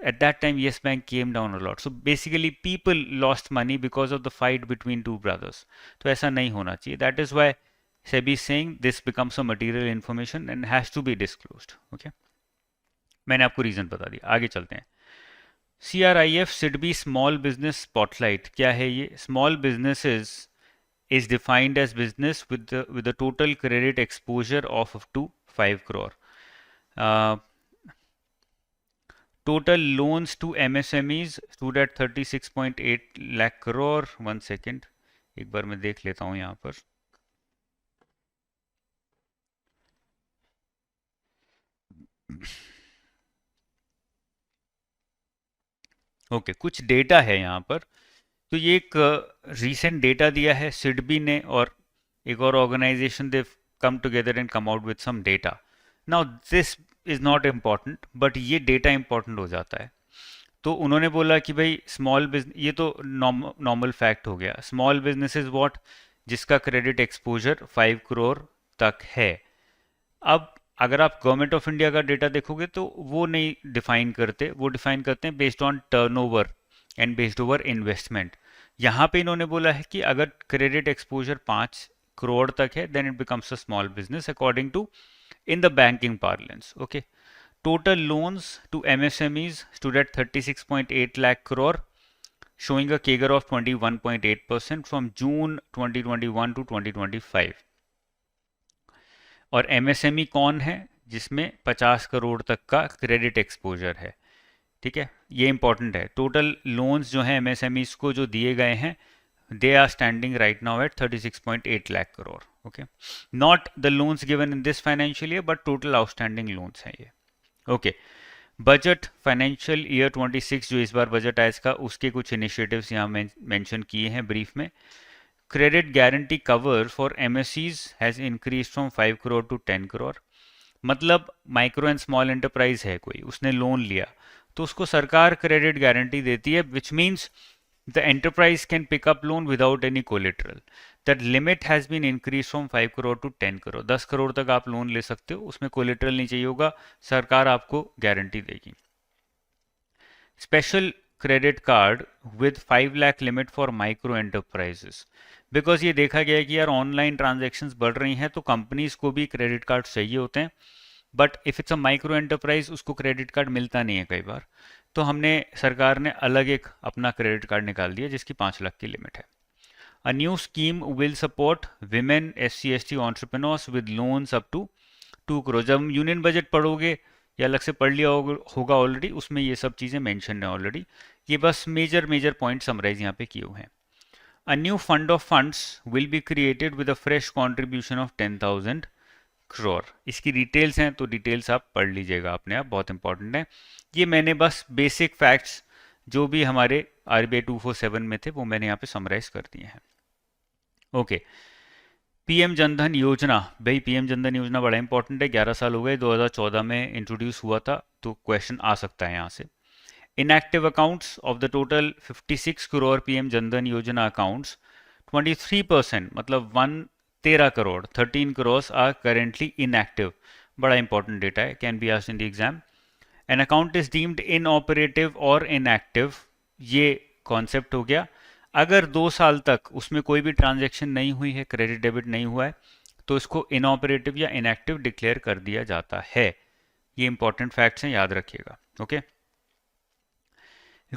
at that time yes bank came down a lot. So basically people lost money because of the fight between two brothers. तो ऐसा नहीं होना चाहिए. That is why SEBI is saying this becomes a material information and has to be disclosed. Okay, मैंने आपको reason बता दिया. आगे चलते हैं. CRIF SIDBI small business spotlight क्या है ये? Small businesses is defined as business with a total credit exposure of up to 5 crore. Total loans to MSMEs stood at 36.8 lakh crore. 1 second, एक बार मैं देख लेता हूँ यहाँ पर. ओके, कुछ डेटा है यहाँ पर. तो ये एक रीसेंट डेटा दिया है सिडबी ने और एक और organisation, they come together and come out with some data. Now this is not important but ये डेटा इम्पॉर्टेंट हो जाता है. तो उन्होंने बोला कि भाई स्मॉल बिजनेस, ये तो नॉर्मल फैक्ट हो गया. स्मॉल बिजनेस इज वॉट, जिसका क्रेडिट एक्सपोजर 5 करोड़ तक है. अब अगर आप गवर्नमेंट ऑफ इंडिया का डेटा देखोगे तो वो नहीं डिफाइन करते, वो डिफाइन करते हैं based on turnover and based over investment. यहाँ पे इन्होंने बोला है कि अगर क्रेडिट एक्सपोजर 5 करोड़ तक है then it becomes a small business according to in the banking parlance. Okay, total loans to MSMEs stood at 36.8 lakh crore, showing a CAGR of 21.8% from June 2021 to 2025. और MSME कौन है? जिसमें 50 करोड़ तक का credit exposure है. ठीक है, ये इंपॉर्टेंट है. टोटल लोन्स जो हैं MSMEs को जो दिए गए हैं, they are standing right now at 36.8 lakh crore. Okay, not the loans given in this financial year but total outstanding loans हैं ये. Okay, बजट फाइनेंशियल ईयर 26 जो इस बार बजट आया इसका, उसके कुछ इनिशिएटिव्स यहाँ मेंशन किए हैं ब्रीफ में. Credit guarantee cover for MSEs has increase from 5 crore to 10 crore. मतलब माइक्रो एंड स्मॉल एंटरप्राइज है कोई, उसने लोन लिया तो उसको सरकार क्रेडिट गारंटी देती है, which means the enterprise can pick up loan without any collateral. That limit has been increased from 5 crore to 10 crore. 10 crore तक आप लोन ले सकते हो, उसमें कोलेट्रल नहीं चाहिए होगा, सरकार आपको गारंटी देगी. Special credit card with 5 lakh limit for micro enterprises. Because ये देखा गया है कि यार ऑनलाइन ट्रांजेक्शन्स बढ़ रही हैं तो कंपनीज को भी क्रेडिट कार्ड चाहिए होते हैं, but if it's a micro enterprise उसको क्रेडिट कार्ड मिलता नहीं है कई बार. तो सरकार ने अलग एक अपना क्रेडिट कार्ड निकाल दिया जिसकी 5 लाख की लिमिट है. A new scheme will support women SC/ST entrepreneurs with loans up to 2 crore. जब यूनियन बजट पढ़ोगे या अलग से पढ़ लिया होगा ऑलरेडी, उसमें ये सब चीज़ें मेंशन है ऑलरेडी. ये बस मेजर पॉइंट समराइज यहाँ पे किए हुए हैं. A new fund of funds will be created with a fresh contribution of 10,000 crore. इसकी डिटेल्स हैं तो डिटेल्स आप पढ़ लीजिएगा अपने आप, बहुत इंपॉर्टेंट है. ये मैंने बस बेसिक फैक्ट्स जो भी हमारे RBI 247 में थे वो मैंने यहाँ पे समराइज कर दिए हैं. ओके, PM जनधन योजना. भाई PM जनधन योजना बड़ा इंपॉर्टेंट है. 11 साल हो गए, 2014 में इंट्रोड्यूस हुआ था, तो क्वेश्चन आ सकता है यहाँ से. Inactive accounts of the total 56 crore PM Jan Dhan Yojana accounts, 23% मतलब 1 13 crore 13 crore are currently inactive. बड़ा इंपॉर्टेंट डेटा है, can be asked in the exam. An account is deemed inoperative और इनएक्टिव, ये कॉन्सेप्ट हो गया। अगर 2 साल तक उसमें कोई भी ट्रांजैक्शन नहीं हुई है, क्रेडिट डेबिट नहीं हुआ है, तो इसको इनऑपरेटिव या इनएक्टिव डिक्लेयर कर दिया जाता है। ये इंपॉर्टेंट फैक्ट्स हैं, याद रखिएगा। Okay.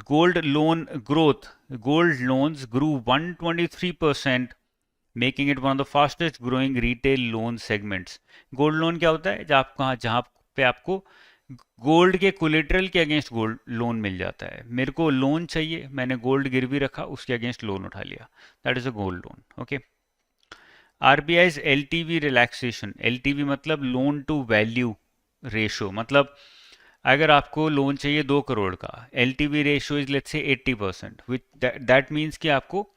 Gold loan growth, gold loans grew 123%, making it one of the fastest growing retail loan segments. Gold loan क्या होता है? जहाँ पे आपको गोल्ड के कोलेटरल के अगेंस्ट गोल्ड लोन मिल जाता है। मेरे को लोन चाहिए, मैंने गोल्ड गिरवी रखा, उसके अगेंस्ट लोन उठा लिया, that is a gold loan. Okay. RBI's LTV relaxation, LTV मतलब लोन टू वैल्यू रेशो, मतलब अगर आपको लोन चाहिए 2 करोड़ का, LTV ratio is let's say 80%, which that means कि आपको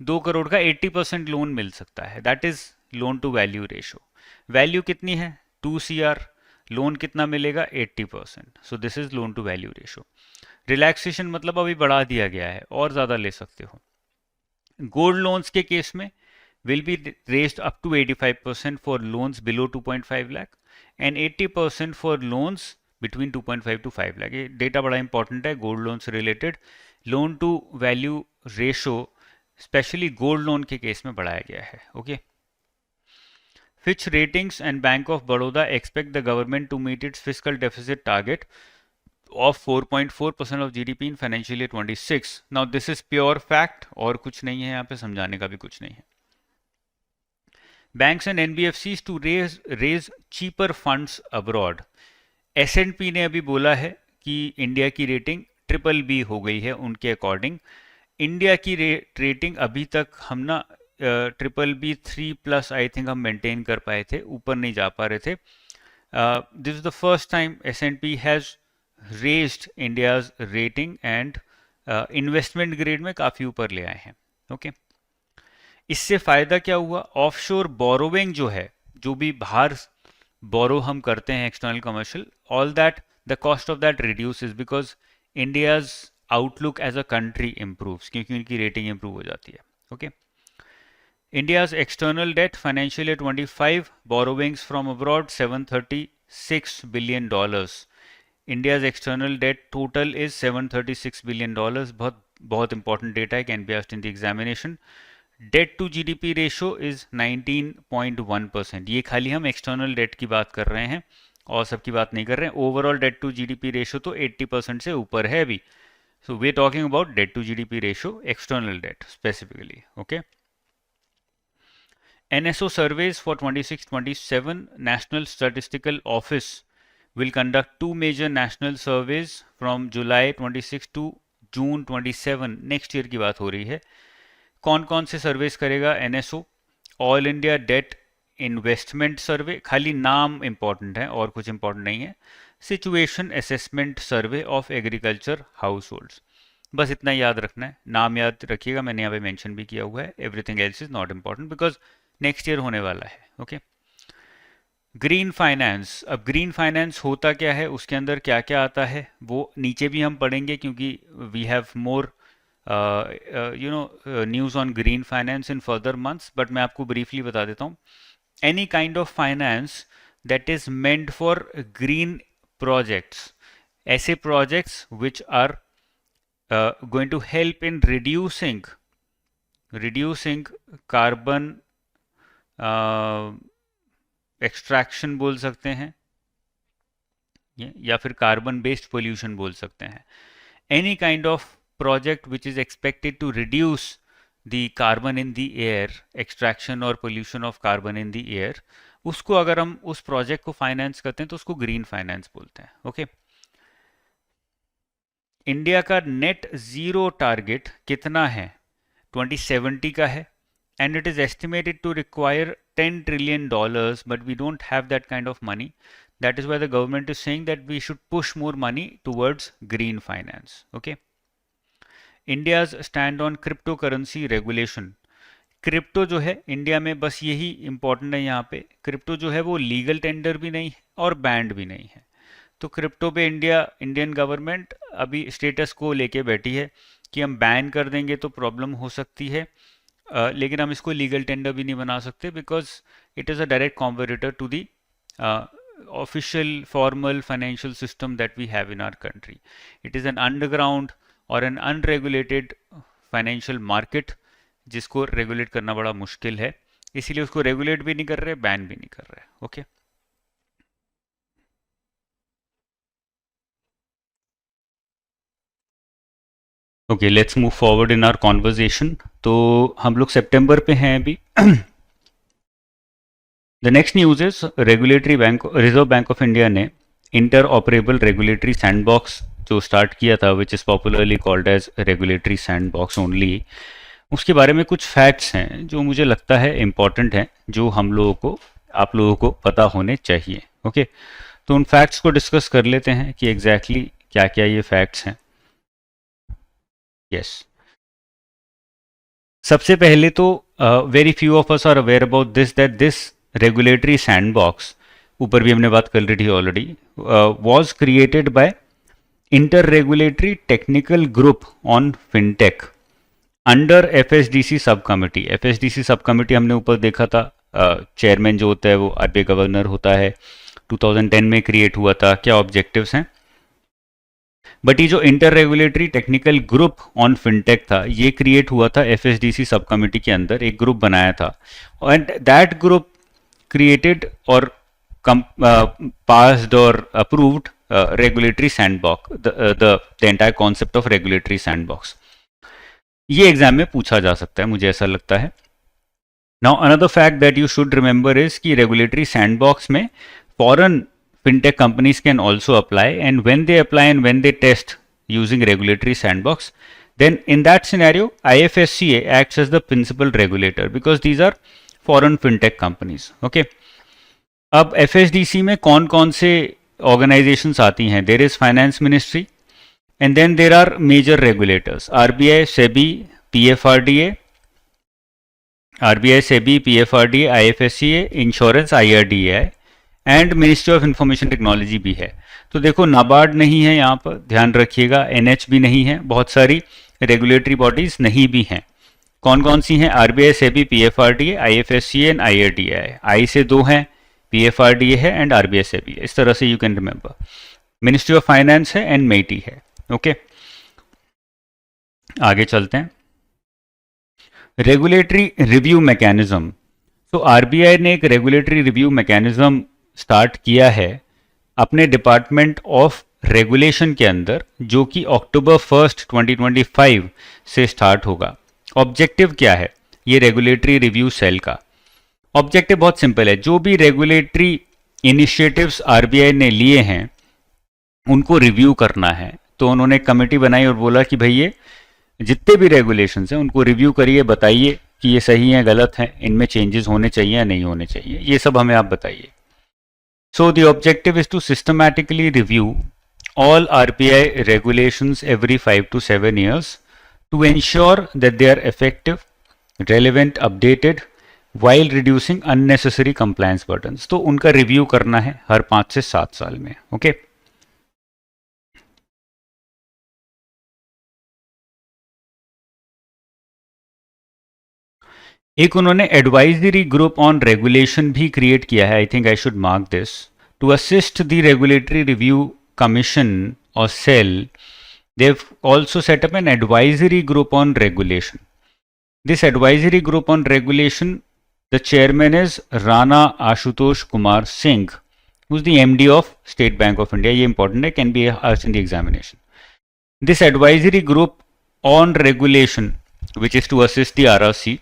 2 करोड़ का 80% लोन मिल सकता है, that is loan to value ratio. Value कितनी है? 2 CR, लोन कितना मिलेगा? 80%, so this is loan to value ratio. Relaxation मतलब अभी बढ़ा दिया गया है, और ज़्यादा ले सकते हो। गोल्ड लोन्स के केस में will be raised up to 85% for loans below 2.5 lakh and 80% for loans between 2.5 to 5 lakh। ये डेटा बड़ा इंपॉर्टेंट है गोल्ड लोन से related. Loan to value ratio specially gold loan के केस में बढ़ाया गया है। Okay. Fitch Ratings and Bank of Baroda expect the government to meet its fiscal deficit target of 4.4% of GDP in financial year 26। Now this is pure fact, और कुछ नहीं है यहाँ पे, समझाने का भी कुछ नहीं है। Banks and NBFCs to raise cheaper funds abroad। S&P ने अभी बोला है कि इंडिया की रेटिंग BBB हो गई है उनके अकॉर्डिंग। इंडिया की रेटिंग अभी तक हम ना BBB 3+ आई थिंक हम मेंटेन कर पाए थे, ऊपर नहीं जा पा रहे थे। This is the first time S&P has raised India's rating and investment grade में काफ़ी ऊपर ले आए हैं। ओके। इससे फ़ायदा क्या हुआ? ऑफशोर बोरोइंग जो है, जो भी बाहर बोरो हम करते हैं external commercial, all that the cost of that reduces because India's outlook as a country improves, क्योंकि उनकी रेटिंग इम्प्रूव हो जाती है। Okay. India's external debt financial year 25 borrowings from abroad $736 billion। India's external debt total is $736 billion। बहुत बहुत important data है, can be asked in the examination. Debt to GDP ratio is 19.1%। ये खाली हम external debt की बात कर रहे हैं और सबकी बात नहीं कर रहे हैं। Overall debt to GDP ratio तो 80% से ऊपर है अभी। So we are talking about debt to GDP ratio, external debt specifically. Okay. NSO surveys for 26-27, National Statistical Office will conduct 2 major national surveys from July 26 to June 27। Next year की बात हो रही है। कौन कौन से सर्वेस करेगा NSO? All India debt investment survey, खाली नाम इंपॉर्टेंट है और कुछ इंपॉर्टेंट नहीं है। Situation assessment survey of agriculture households, बस इतना याद रखना है, नाम याद रखिएगा, मैंने यहाँ पे मेंशन भी किया हुआ है। Everything else is not important because next year होने वाला है। ओके। ग्रीन फाइनेंस, अब ग्रीन फाइनेंस होता क्या है, उसके अंदर क्या क्या आता है, वो नीचे भी हम पढ़ेंगे क्योंकि we have more news on green finance in further months, but मैं आपको ब्रीफली बता देता हूँ। Any kind of finance that is meant for green projects, ऐसे projects which are going to help in reducing carbon extraction बोल सकते हैं, या फिर कार्बन बेस्ड पोल्यूशन बोल सकते हैं। Any kind of project which is expected to reduce the carbon in the air, extraction और pollution of carbon in the air, उसको अगर हम उस प्रोजेक्ट को फाइनेंस करते हैं तो उसको ग्रीन फाइनेंस बोलते हैं। ओके। इंडिया का नेट जीरो टारगेट कितना है? 2070 का है, and it is estimated to require $10 trillion, but we don't have that kind of money. That is why the government is saying that we should push more money towards green finance. Okay. India's stand on crypto currency regulation. Crypto जो है India में, बस यही important है यहाँ पे, crypto जो है वो लीगल टेंडर भी नहीं है और बैंड भी नहीं है। तो क्रिप्टो पे इंडियन गवर्नमेंट अभी स्टेटस को लेके बैठी है कि हम बैन कर देंगे तो प्रॉब्लम हो सकती है, लेकिन हम इसको लीगल टेंडर भी नहीं बना सकते because it is a direct competitor to the official formal financial system that we have in our country. It is an underground और an unregulated financial market जिसको रेगुलेट करना बड़ा मुश्किल है, इसीलिए उसको रेगुलेट भी नहीं कर रहे, बैन भी नहीं कर रहे. Okay okay, let's move forward in our conversation. तो हम लोग सितंबर पे हैं अभी. The next news is regulatory bank, Reserve Bank of India ने इंटर ऑपरेबल रेगुलेटरी सैंडबॉक्स जो स्टार्ट किया था, which is popularly called as regulatory sandbox only, उसके बारे में कुछ फैक्ट्स हैं जो मुझे लगता है इम्पॉर्टेंट हैं, जो हम लोगों को, आप लोगों को पता होने चाहिए. ओके तो उन फैक्ट्स को डिस्कस कर लेते हैं कि एग्जैक्टली क्या क्या ये फैक्ट्स हैं. यस, सबसे पहले तो very few of us are aware about this, that this regulatory sandbox, ऊपर भी हमने बात कर ली थी already, was created by inter regulatory technical group on fintech under FSDC sub committee. FSDC sub committee हमने ऊपर देखा था, चेयरमैन जो होता है वो आरबीआई गवर्नर होता है, 2010 में क्रिएट हुआ था. क्या ऑब्जेक्टिव्स हैं, बट ये जो inter regulatory technical group on fintech था, ये क्रिएट हुआ था एफएसडीसी सब कमिटी के अंदर, एक ग्रुप बनाया था, and that group created or passed or approved regulatory sandbox, the entire concept of regulatory sandbox. ये एग्जाम में पूछा जा सकता है, मुझे ऐसा लगता है. Now another fact that you should remember is कि regulatory sandbox में foreign fintech companies can also apply, and when they apply and when they test using regulatory sandbox, then in that scenario IFSCA acts as the principal regulator because these are foreign fintech companies. Okay, अब FSDC में कौन कौन से organisations आती हैं? There is finance ministry, and then there are major regulators, RBI, SEBI, PFRDA, IFSCA, insurance, IRDA, and Ministry of Information Technology भी है. तो देखो, नाबार्ड नहीं है यहाँ पर, ध्यान रखिएगा, एनएच भी नहीं है, बहुत सारी रेगुलेटरी बॉडीज नहीं भी हैं. कौन कौन सी हैं? RBI, SEBI, PFRDA, IFSCA and IRDA. आई से दो हैं, पीएफआरडीए है एंड आरबीआई सेबी. इस तरह से you can remember. Ministry of finance है एंड मेटी है. ओके, आगे चलते हैं. Regulatory review mechanism. तो आरबीआई ने एक रेगुलेटरी रिव्यू मैकेनिज्म स्टार्ट किया है अपने डिपार्टमेंट ऑफ रेगुलेशन के अंदर, जो कि अक्टूबर 1 2025 से स्टार्ट होगा. ऑब्जेक्टिव क्या है ये रेगुलेटरी रिव्यू सेल का? ऑब्जेक्टिव बहुत सिंपल है, जो भी रेगुलेटरी इनिशिएटिव्स आरबीआई ने लिए हैं उनको रिव्यू करना है. तो उन्होंने कमेटी बनाई और बोला कि भाई ये जितने भी रेगुलेशंस हैं उनको रिव्यू करिए, बताइए कि ये सही है, गलत है, इनमें चेंजेस होने चाहिए या नहीं होने चाहिए, ये सब हमें आप बताइए. So the objective is to systematically review all RBI regulations every 5 to 7 years to ensure that they are effective, relevant, updated while reducing unnecessary compliance burdens. तो उनका रिव्यू करना है हर 5 से 7 साल में. ओके, एक उन्होंने एडवाइजरी ग्रुप ऑन रेगुलेशन भी क्रिएट किया है. I think I should mark this. To assist the Regulatory Review Commission और cell, they've also set up an advisory group on regulation. This advisory group on regulation, the chairman is Rana Ashutosh Kumar Singh, who's the MD of State Bank of India. ये important है, can be asked in the examination. This advisory group on regulation, which is to assist the RRC,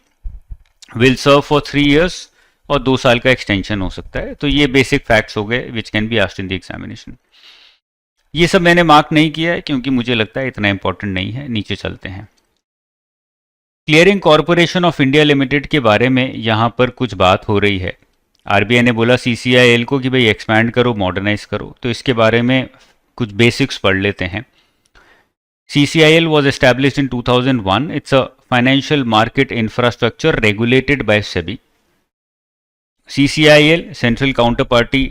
will serve for 3 years और 2 साल का extension हो सकता है. तो ये basic facts हो गए which can be asked in the examination. ये सब मैंने मार्क नहीं किया है क्योंकि मुझे लगता है इतना इंपॉर्टेंट नहीं है. नीचे चलते हैं. Clearing corporation of India limited के बारे में यहाँ पर कुछ बात हो रही है. आरबीआई ने बोला सीसीआईएल को कि भाई एक्सपैंड करो, मॉडर्नाइज करो. तो इसके बारे में कुछ बेसिक्स पढ़ लेते हैं. CCIL was established in 2001. It's a financial market infrastructure regulated by SEBI. CCIL, Central Counterparty,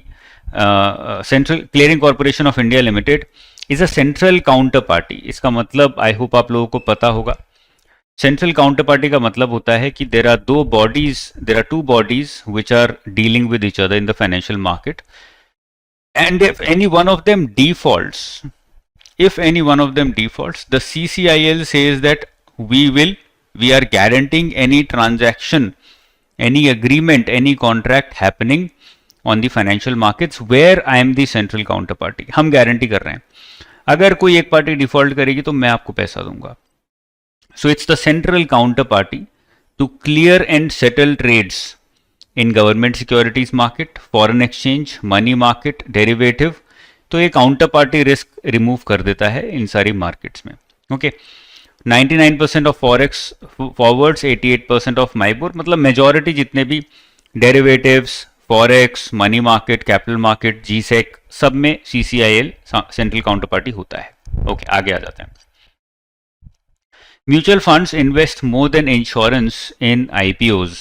Central Clearing Corporation of India Limited, is a central counterparty. इसका मतलब आई होप आप लोगों को पता होगा. सेंट्रल काउंटर पार्टी का मतलब होता है कि there are two bodies which are dealing with each other in the financial market, and if any one of them defaults, the CCIL says that we are guaranteeing any transaction, any agreement, any contract happening on the financial markets where I am the central counterparty. हम guarantee कर रहे हैं, अगर कोई एक party default करेगी तो मैं आपको पैसा दूंगा. So it's the central counterparty to clear and settle trades in government securities market, foreign exchange, money market, derivative. तो ये काउंटर पार्टी रिस्क रिमूव कर देता है इन सारी मार्केट्स में. Okay, 99% of forex forwards, 88% of MIBOR, मतलब मेजॉरिटी जितने भी derivatives, forex, money market, capital market, GSec, सब में CCIL सेंट्रल काउंटर पार्टी होता है. ओके, आगे आ जाते हैं. Mutual funds invest more than insurance in IPOs.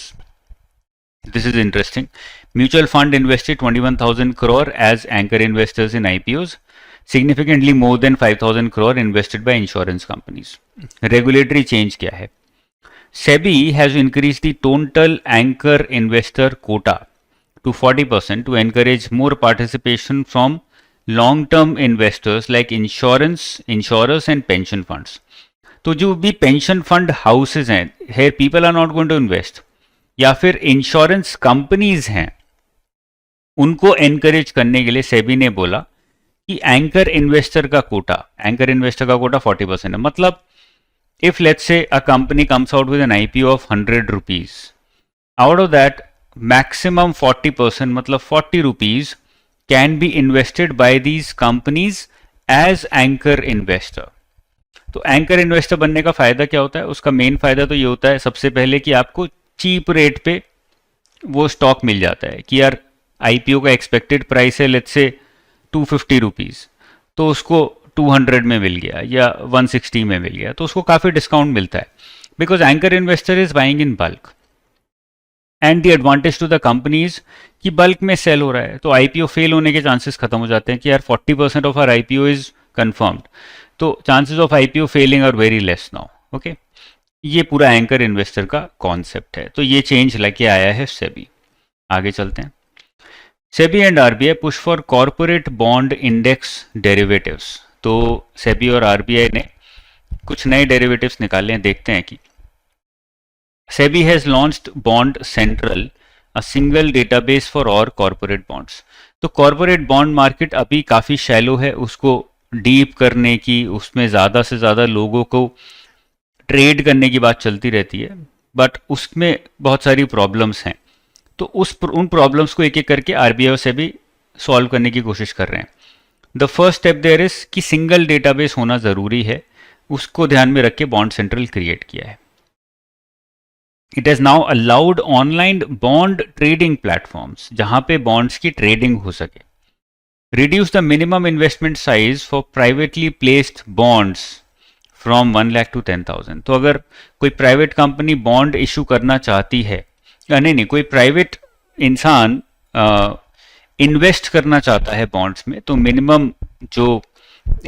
This is interesting. Mutual fund invested 21,000 crore as anchor investors in IPOs, significantly more than 5,000 crore invested by insurance companies. Regulatory change क्या है? SEBI has increased the total anchor investor quota to 40% to encourage more participation from long-term investors like insurers and pension funds. तो जो भी pension fund houses हैं, here people are not going to invest, या फिर insurance companies हैं, उनको encourage करने के लिए सेबी ने बोला कि एंकर इन्वेस्टर का कोटा 40% है. मतलब if let's say a company comes out with an IPO of 100 rupees, out of that maximum 40%, मतलब 40 rupees can be invested by these companies as anchor investor. तो एंकर इन्वेस्टर बनने का फायदा क्या होता है? उसका मेन फायदा तो ये होता है सबसे पहले कि आपको चीप रेट पे वो स्टॉक मिल जाता है कि यार IPO का एक्सपेक्टेड प्राइस है लेट्स से 250 रुपीज़, तो उसको 200 में मिल गया या 160 में मिल गया, तो उसको काफ़ी डिस्काउंट मिलता है, because anchor investor is buying in bulk. And the advantage to the companies कि बल्क में सेल हो रहा है, तो IPO फेल होने के चांसेस खत्म हो जाते हैं कि यार 40% of our IPO is confirmed, तो chances of IPO failing are very less now. Okay, ये पूरा एंकर इन्वेस्टर का कॉन्सेप्ट है. तो ये चेंज लेके आया है सेबी. आगे चलते हैं. SEBI and RBI push for corporate bond index derivatives. तो सेबी और RBI ने कुछ नए डेरिवेटिव्स निकाले हैं, देखते हैं कि SEBI has launched bond central, a single database for all corporate bonds. तो कॉर्पोरेट बॉन्ड मार्केट अभी काफ़ी शैलो है, उसको डीप करने की, उसमें ज़्यादा से ज़्यादा लोगों को ट्रेड करने की बात चलती रहती है, बट उसमें बहुत सारी प्रॉब्लम्स हैं. तो उन प्रॉब्लम्स को एक एक करके RBI से भी सॉल्व करने की कोशिश कर रहे हैं. The first step there is कि सिंगल डेटाबेस होना ज़रूरी है, उसको ध्यान में रख के बॉन्ड सेंट्रल क्रिएट किया है. It has now allowed online bond trading platforms, जहां पे बॉन्ड्स की ट्रेडिंग हो सके. Reduce the minimum investment size for privately placed bonds from 1 lakh to 10,000. तो अगर कोई प्राइवेट कंपनी बॉन्ड इशू करना चाहती है, नहीं, कोई प्राइवेट इंसान इन्वेस्ट करना चाहता है बॉन्ड्स में, तो मिनिमम जो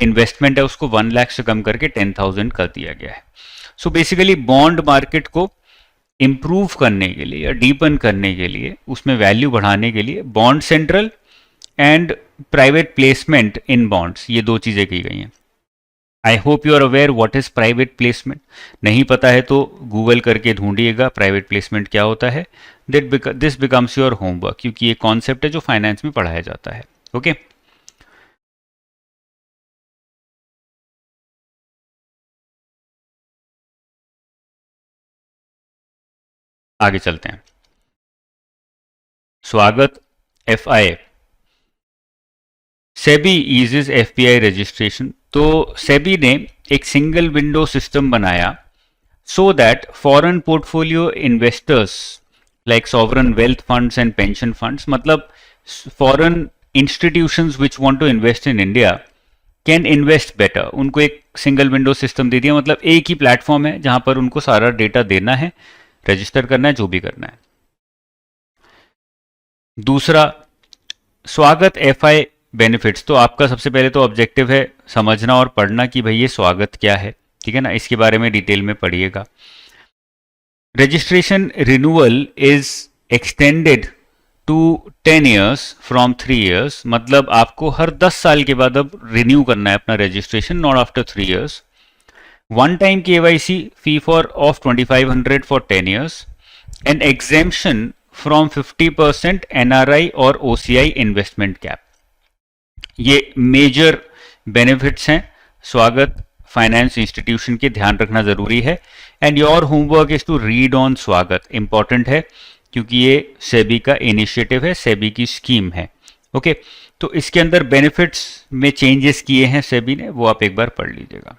इन्वेस्टमेंट है उसको 1 लाख से कम करके 10,000 कर दिया गया है. सो बेसिकली बॉन्ड मार्केट को इम्प्रूव करने के लिए या डीपन करने के लिए, उसमें वैल्यू बढ़ाने के लिए bond central and private placement in bonds, ये दो चीज़ें की गई हैं. I hope you are aware what is private placement. नहीं पता है तो गूगल करके ढूंढिएगा प्राइवेट प्लेसमेंट क्या होता है. दिस बिकम्स योर होमवर्क, क्योंकि ये कॉन्सेप्ट है जो फाइनेंस में पढ़ाया जाता है. ओके, आगे चलते हैं. स्वागत FI, SEBI eases FPI registration. तो सेबी ने एक सिंगल विंडो सिस्टम बनाया so that foreign portfolio investors like sovereign wealth funds and pension funds, मतलब foreign institutions which want to invest in India can invest better. उनको एक सिंगल विंडो सिस्टम दे दिया, मतलब एक ही प्लेटफॉर्म है जहां पर उनको सारा डेटा देना है, रजिस्टर करना है, जो भी करना है. दूसरा, स्वागत FI बेनिफिट्स. तो आपका सबसे पहले तो ऑब्जेक्टिव है समझना और पढ़ना कि भाई ये स्वागत क्या है, ठीक है ना, इसके बारे में डिटेल में पढ़िएगा. registration renewal is extended to 10 years from 3 years. मतलब आपको हर 10 साल के बाद अब रिन्यू करना है अपना registration, not after 3 years. One time KYC fee for of 2500 for 10 years, and exemption from 50% NRI और OCI investment cap. ये मेजर बेनिफिट्स हैं. स्वागत फाइनेंस इंस्टीट्यूशन के ध्यान रखना जरूरी है. And your homework is to read on स्वागत. इंपॉर्टेंट है क्योंकि ये सेबी का इनिशिएटिव है, सेबी की स्कीम है. ओके, तो इसके अंदर बेनिफिट्स में चेंजेस किए हैं सेबी ने, वो आप एक बार पढ़ लीजिएगा.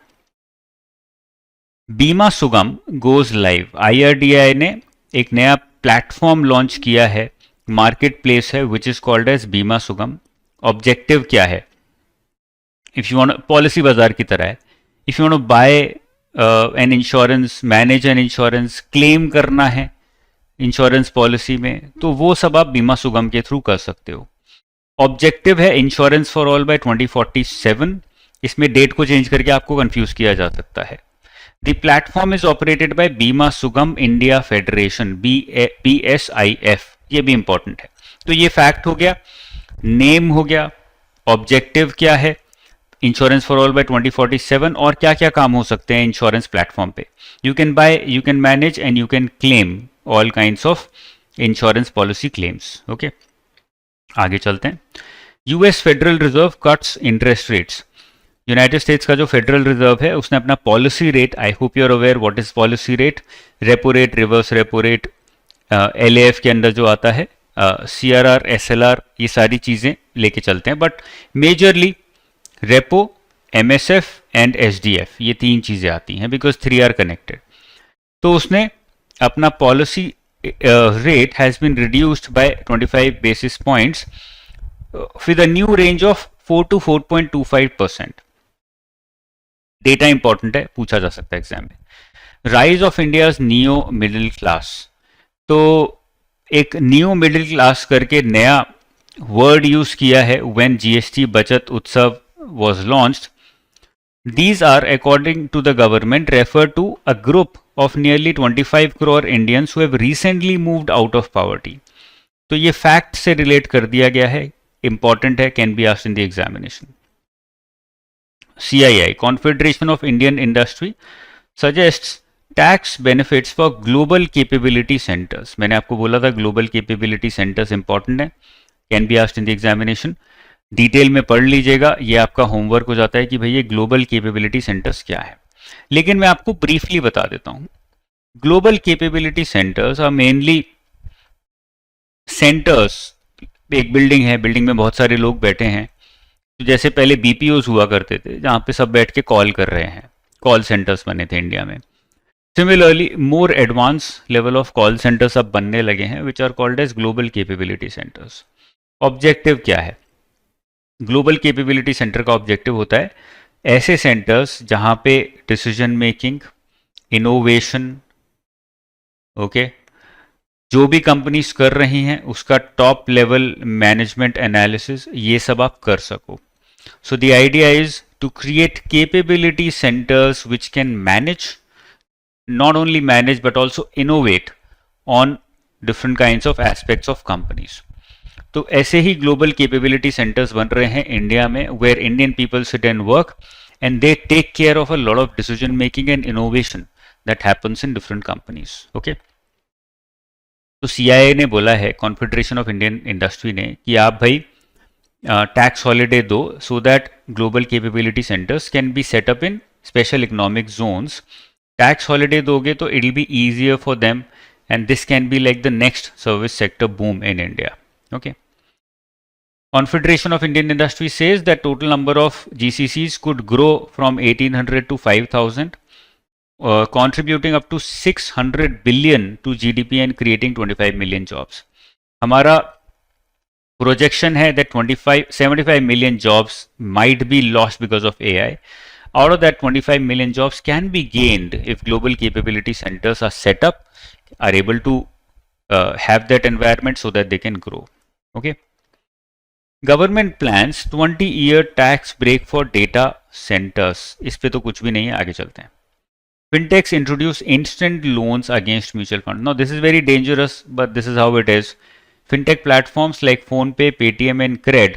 बीमा सुगम गोज लाइव. IRDAI ने एक नया प्लेटफॉर्म लॉन्च किया है, मार्केट प्लेस है, विच इज कॉल्ड एज बीमा सुगम. ऑब्जेक्टिव क्या है? इफ यू वांट, पॉलिसी बाजार की तरह है. If you want bye an insurance, manage an insurance, claim करना है इंश्योरेंस पॉलिसी में, तो वो सब आप बीमा सुगम के थ्रू कर सकते हो. ऑब्जेक्टिव है इंश्योरेंस फॉर ऑल बाय 2047. इसमें डेट को चेंज करके आपको कंफ्यूज किया जा सकता है. The platform is operated by बीमा सुगम इंडिया फेडरेशन, BSIF. ये भी इंपॉर्टेंट है. तो ये फैक्ट हो गया, नेम हो गया, ऑब्जेक्टिव क्या है, इंश्योरेंस फॉर ऑल बाय 2047, और क्या क्या काम हो सकते हैं इंश्योरेंस प्लेटफॉर्म पे. You can buy, you can manage and you can claim all kinds of insurance policy claims. Okay, आगे चलते हैं. US Federal Reserve cuts interest rates. United States का जो फेडरल रिजर्व है उसने अपना policy rate, I hope you are aware what is policy rate, repo rate, reverse repo rate, LAF के अंदर जो आता है, CRR, SLR, ये सारी चीजें लेके चलते हैं. But majorly repo, MSF and SDF, ये तीन चीजें आती हैं बिकॉज 3 आर कनेक्टेड. तो उसने अपना policy rate has been reduced by 25 basis points with a new range of 4 to 4.25%. Data important है, पूछा जा सकता है एग्जाम में. Rise of India's neo middle class. तो एक नियो मिडिल क्लास करके नया वर्ड यूज किया है व्हेन GST बचत उत्सव was launched. These are, according to the government, refer to a group of nearly 25 crore Indians who have recently moved out of poverty. तो ये फैक्ट से relate कर दिया गया है, इंपॉर्टेंट है, can be asked in the examination. CII, Confederation of Indian Industry, suggests tax benefits for global capability centers. मैंने आपको बोला था global capability centers इंपॉर्टेंट है, can be asked in the examination. Detail में पढ़ लीजिएगा, ये आपका होमवर्क हो जाता है कि भाई ये ग्लोबल केपेबिलिटी सेंटर्स क्या है. लेकिन मैं आपको ब्रीफली बता देता हूं. Global capability centres are mainly centres. एक बिल्डिंग है, बिल्डिंग में बहुत सारे लोग बैठे हैं. तो जैसे पहले BPOs हुआ करते थे जहां पे सब बैठ के कॉल कर रहे हैं, कॉल सेंटर्स बने थे इंडिया में. Similarly more advance level of call centres अब बनने लगे हैं which are called as global capability centres. Objective क्या है? ग्लोबल केपेबिलिटी सेंटर का ऑब्जेक्टिव होता है ऐसे सेंटर्स जहां पे डिसीजन मेकिंग, इनोवेशन, ओके, जो भी कंपनीज कर रही हैं उसका टॉप लेवल मैनेजमेंट एनालिसिस, ये सब आप कर सको. So the idea is to create capability centres which can manage, not only manage but also innovate on different kinds of aspects of companies. तो ऐसे ही ग्लोबल केपेबिलिटी सेंटर्स बन रहे हैं इंडिया में, where Indian people sit and work and they take care of a lot of decision making and innovation that happens in different companies. Okay, तो CIA ने बोला है, कॉन्फेडरेशन ऑफ इंडियन इंडस्ट्री ने, कि आप भाई टैक्स हॉलीडे दो so that global capability centres can be set up in special economic zones. Tax holiday दोगे तो it will be easier for them and this can be like the next service sector boom in India. Okay. Confederation of Indian Industry says that total number of GCCs could grow from 1800 to 5000, contributing up to 600 billion to GDP and creating 25 million jobs. हमारा projection है that 75 million jobs might be lost because of AI. Out of that, 25 million jobs can be gained if global capability centers are set up, are able to have that environment so that they can grow. Okay. Government plans 20-year tax break for data centers. इस पे तो कुछ भी नहीं है, आगे चलते हैं. Fintechs introduce instant loans against mutual funds. Now, this is very dangerous, but this is how it is. Fintech platforms like PhonePe, Paytm and Cred,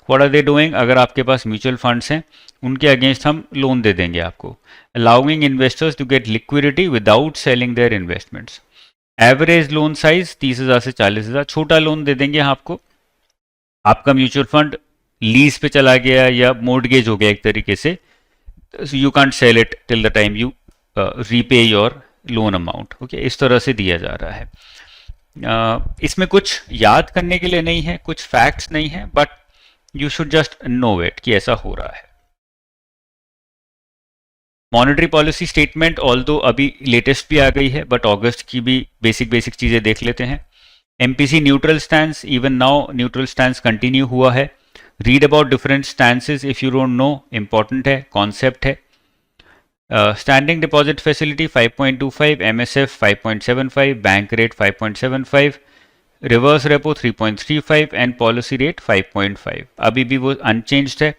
what are they doing? अगर आपके पास म्यूचुअल फंड्स हैं उनके against हम loan दे देंगे आपको, allowing investors to get liquidity without selling their investments. Average loan size 30,000 से 40,000, छोटा loan दे देंगे आपको, आपका म्यूचुअल फंड लीज पे चला गया या मोर्टगेज हो गया एक तरीके से, you can't sell it till the time you repay your loan amount. Okay, इस तरह से दिया जा रहा है. इसमें कुछ याद करने के लिए नहीं है, कुछ फैक्ट्स नहीं है, but you should just know it कि ऐसा हो रहा है. मॉनेटरी पॉलिसी स्टेटमेंट ऑल्दो अभी लेटेस्ट भी आ गई है, बट अगस्त की भी बेसिक चीजें देख लेते हैं. MPC neutral stance, even now neutral stance continue हुआ है. Read about different stances if you don't know, important है, कॉन्सेप्ट है. Standing deposit facility 5.25, MSF 5.75, bank rate 5.75, reverse repo 3.35 and policy rate 5.5. अभी भी वो अनचेंज्ड है.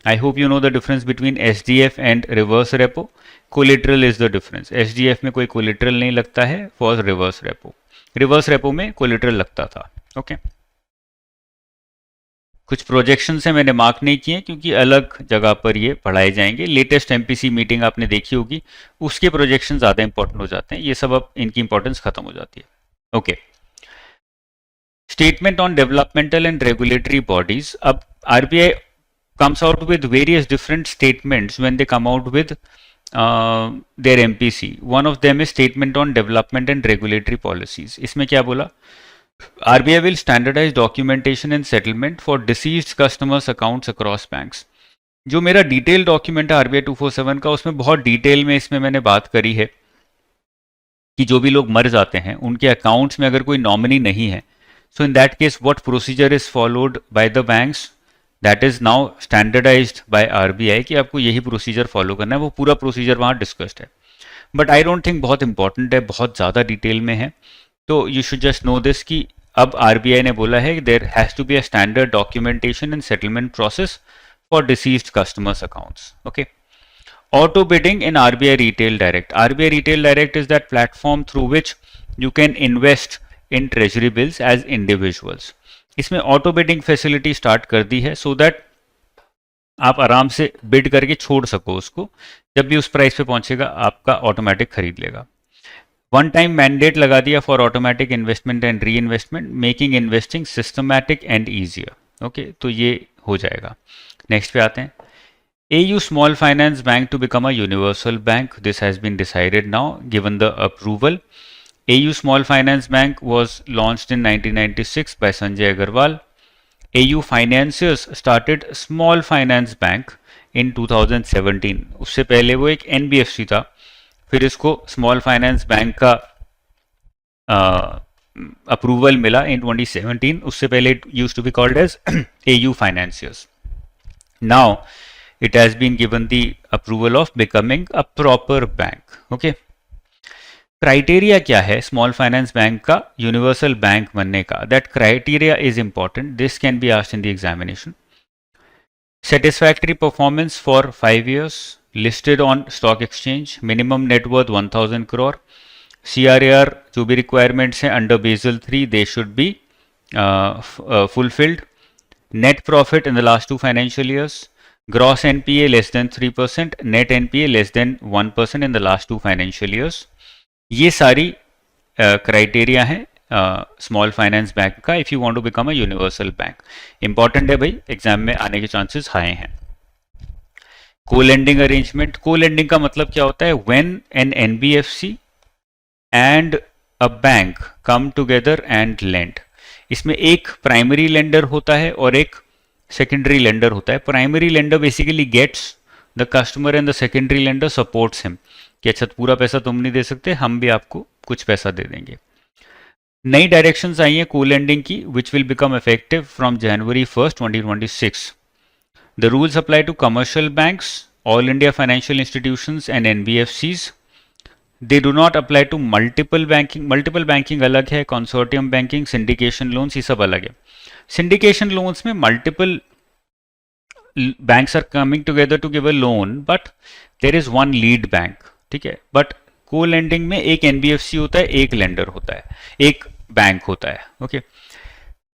आई hope you know the difference between SDF and reverse repo. Collateral is the difference. SDF में कोई collateral नहीं लगता है for reverse repo. Reverse repo में कोलेटरल लगता था. ओके, कुछ प्रोजेक्शन से मैंने मार्क नहीं किए क्योंकि अलग जगह पर ये पढ़ाए जाएंगे. लेटेस्ट एमपीसी मीटिंग आपने देखी होगी, उसके प्रोजेक्शन ज़्यादा इंपॉर्टेंट हो जाते हैं. ये सब अब इनकी इंपॉर्टेंस खत्म हो जाती है. Okay, statement on developmental and regulatory bodies. अब RBI comes out with various different statements when they come out with their MPC. One of them is statement on development and regulatory policies. इसमें क्या बोला? RBI will standardize documentation and settlement for deceased customers accounts across banks. जो मेरा detail document है RBI 247 का, उसमें बहुत detail में इसमें मैंने बात करी है कि जो भी लोग मर जाते हैं उनके अकाउंट्स में अगर कोई नॉमिनी नहीं है, so in that case what procedure is followed by the banks, that is now standardised by RBI कि आपको यही प्रोसीजर फॉलो करना है. वो पूरा प्रोसीजर वहाँ डिस्कस्ड है, बट आई डोंट थिंक बहुत इंपॉर्टेंट है, बहुत ज़्यादा डिटेल में है. तो you should just know this कि अब आरबीआई ने बोला है there has to be a standard documentation and settlement process for deceased customers accounts. Okay, auto bidding in RBI Retail Direct. RBI Retail Direct is that platform through which you can invest in treasury bills as individuals. इसमें auto bidding facility start कर दी है so that आप आराम से bid करके छोड़ सको उसको, जब भी उस प्राइस पे पहुंचेगा आपका ऑटोमेटिक खरीद लेगा. वन टाइम मैंडेट लगा दिया for automatic investment and re investment, making investing systematic and easier. Okay, तो ये हो जाएगा. नेक्स्ट पे आते हैं. AU Small Finance Bank to become a universal bank. This has been decided now, given the approval. AU Small Finance Bank was launched in 1996 by Sanjay Agarwal. AU Financiers started Small Finance Bank in 2017. उससे पहले वो एक NBFC था, फिर इसको Small Finance Bank का approval मिला in 2017. उससे पहले it used to be called as AU Financiers. Now it has been given the approval of becoming a proper bank. Okay, criteria क्या है स्मॉल फाइनेंस बैंक का यूनिवर्सल बैंक बनने का? That criteria is important. This can be asked in the examination. Satisfactory performance for 5 years, listed on stock exchange, minimum net worth 1000 crore, CRAR जो भी requirements हैं under Basel 3 they should be fulfilled. Net profit in the last 2 financial years, gross NPA less than 3%, net NPA less than 1% in the last 2 financial years. ये सारी criteria है small finance bank का if you want to become a universal bank. Important है भाई, exam में आने के chances high हैं. को लेंडिंग अरेंजमेंट. को लेंडिंग का मतलब क्या होता है? When an NBFC and a bank come together and lend. इसमें एक प्राइमरी लेंडर होता है और एक सेकेंडरी लेंडर होता है. Primary lender basically gets the customer and the secondary lender supports him कि अच्छा पूरा पैसा तुम नहीं दे सकते, हम भी आपको कुछ पैसा दे देंगे. नई डायरेक्शंस आई हैं को लेंडिंग की which will become effective from January 1st 2026. The rules apply to commercial banks, all India financial institutions and NBFCs. They do not apply to multiple banking. Multiple banking अलग है, कंसोर्टियम बैंकिंग, सिंडिकेशन लोन्स, ये सब अलग है. Syndication loans में multiple banks are coming together to give a loan, but there is one lead bank. ठीक है, but को लेंडिंग में एक एनबीएफसी होता है, एक लेंडर होता है, एक बैंक होता है। ओके,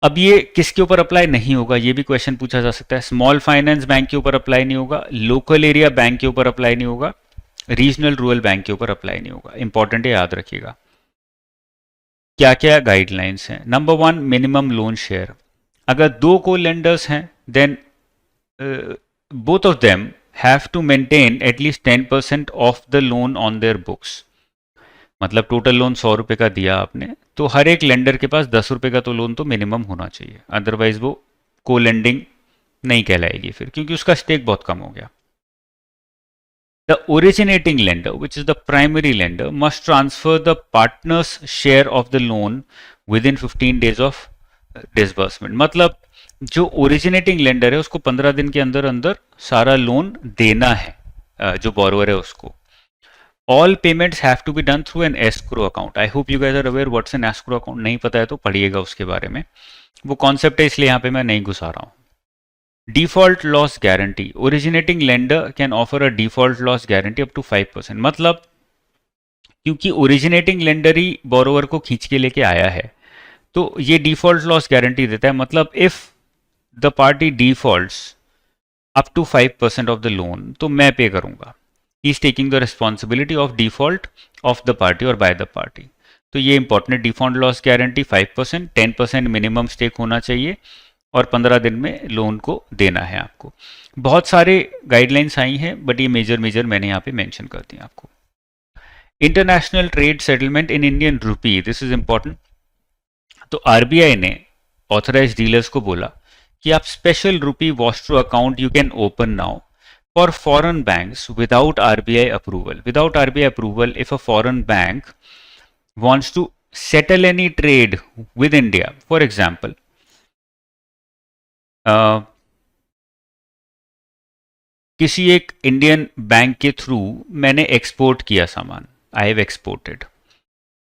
अब ये किसके ऊपर अप्लाई नहीं होगा, ये भी क्वेश्चन पूछा जा सकता है। स्मॉल फाइनेंस बैंक के ऊपर अप्लाई नहीं होगा, लोकल एरिया बैंक के ऊपर अप्लाई नहीं होगा, रीजनल रूरल बैंक के ऊपर अप्लाई नहीं होगा। इंपॉर्टेंट है, याद रखिएगा। क्या क्या गाइडलाइंस हैं? Number 1, minimum loan share. अगर दो को लेंडर्स हैं then both of them have to maintain at least 10% of the loan on their books। मतलब टोटल लोन 100 रुपए का दिया आपने, तो हर एक लेंडर के पास 10 रुपए का तो लोन तो मिनिमम होना चाहिए, अदरवाइज वो को लेंडिंग नहीं कहलाएगी फिर, क्योंकि उसका स्टेक बहुत कम हो गया। The originating lender, which is the primary lender, must transfer the partner's share of the loan within 15 days of disbursement। मतलब जो ओरिजिनेटिंग लेंडर है उसको 15 दिन के अंदर अंदर सारा लोन देना है, जो बोरोवर है उसको। All payments have to be done through an escrow account. I hope you guys are aware what's an escrow account. नहीं पता है तो पढ़िएगा उसके बारे में, वो कॉन्सेप्ट है, इसलिए यहाँ पे मैं नहीं घुसा रहा हूँ। Default loss guarantee. Originating lender can offer a default loss guarantee up to 5%। मतलब क्योंकि ओरिजिनेटिंग लेंडर ही बोरोवर को खींच के लेके आया है, तो ये डिफॉल्ट लॉस गारंटी देता है। मतलब if the party defaults up to 5% of the loan, तो मैं पे करूंगा। He is taking the responsibility of default of the party और बाय द पार्टी। तो ये important, default loss guarantee 5%, 10% minimum stake होना चाहिए और 15 दिन में लोन को देना है आपको। बहुत सारे गाइडलाइंस आई हैं, बट ये मेजर मैंने यहाँ पे मेंशन कर दिया आपको। International trade settlement in Indian rupee, this is important. तो आरबीआई ने ऑथराइज डीलर्स को बोला कि आप स्पेशल रूपी Vostro account you can open now for foreign banks without RBI approval. Without RBI approval, if a foreign bank wants to settle any trade with India, for example, किसी एक Indian bank के through मैंने export किया सामान, I have exported,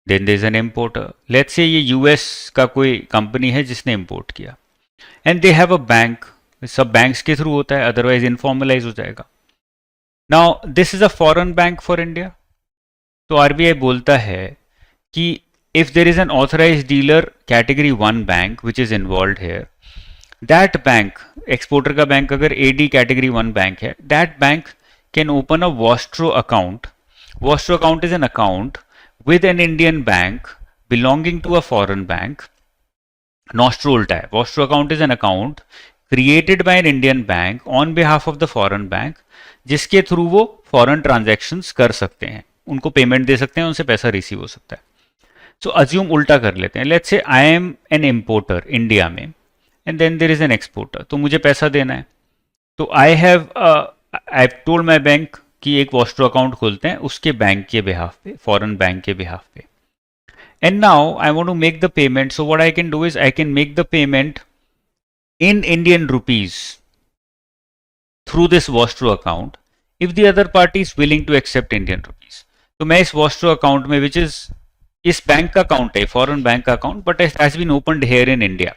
then there is an importer. Let's say ये US का कोई company है जिसने इंपोर्ट किया, and they have a bank, सब बैंक्स के थ्रू होता है, अदरवाइज इनफॉर्मलाइज हो जाएगा। Now this is a foreign bank for India. तो आरबीआई बोलता है कि if there is an authorized dealer category 1 bank which is involved here, that bank, exporter का बैंक अगर AD category 1 बैंक है, that bank can open a Vostro account. Vostro account is an account with an Indian bank belonging to a foreign bank. Nostro उल्टा है, Vostro account is an account created by an Indian bank on behalf of the foreign bank, जिसके through वो foreign transactions कर सकते हैं, उनको payment दे सकते हैं, उनसे पैसा रिसीव हो सकता है। सो अज्यूम उल्टा कर लेते हैं, let's say I am an importer India में and then there is an exporter, तो मुझे पैसा देना है, तो I have told my bank कि एक वॉस्ट्रो अकाउंट खोलते हैं उसके बैंक के बिहाफ पे, फॉरेन बैंक के बिहाफ पे, and now I want to make the payment. So what I can do is I can make the payment in Indian rupees through this vostro account if the other party is willing to accept Indian rupees. तो मैं इस vostro account में, which is इस bank का account है, foreign bank का account, but it has been opened here in India.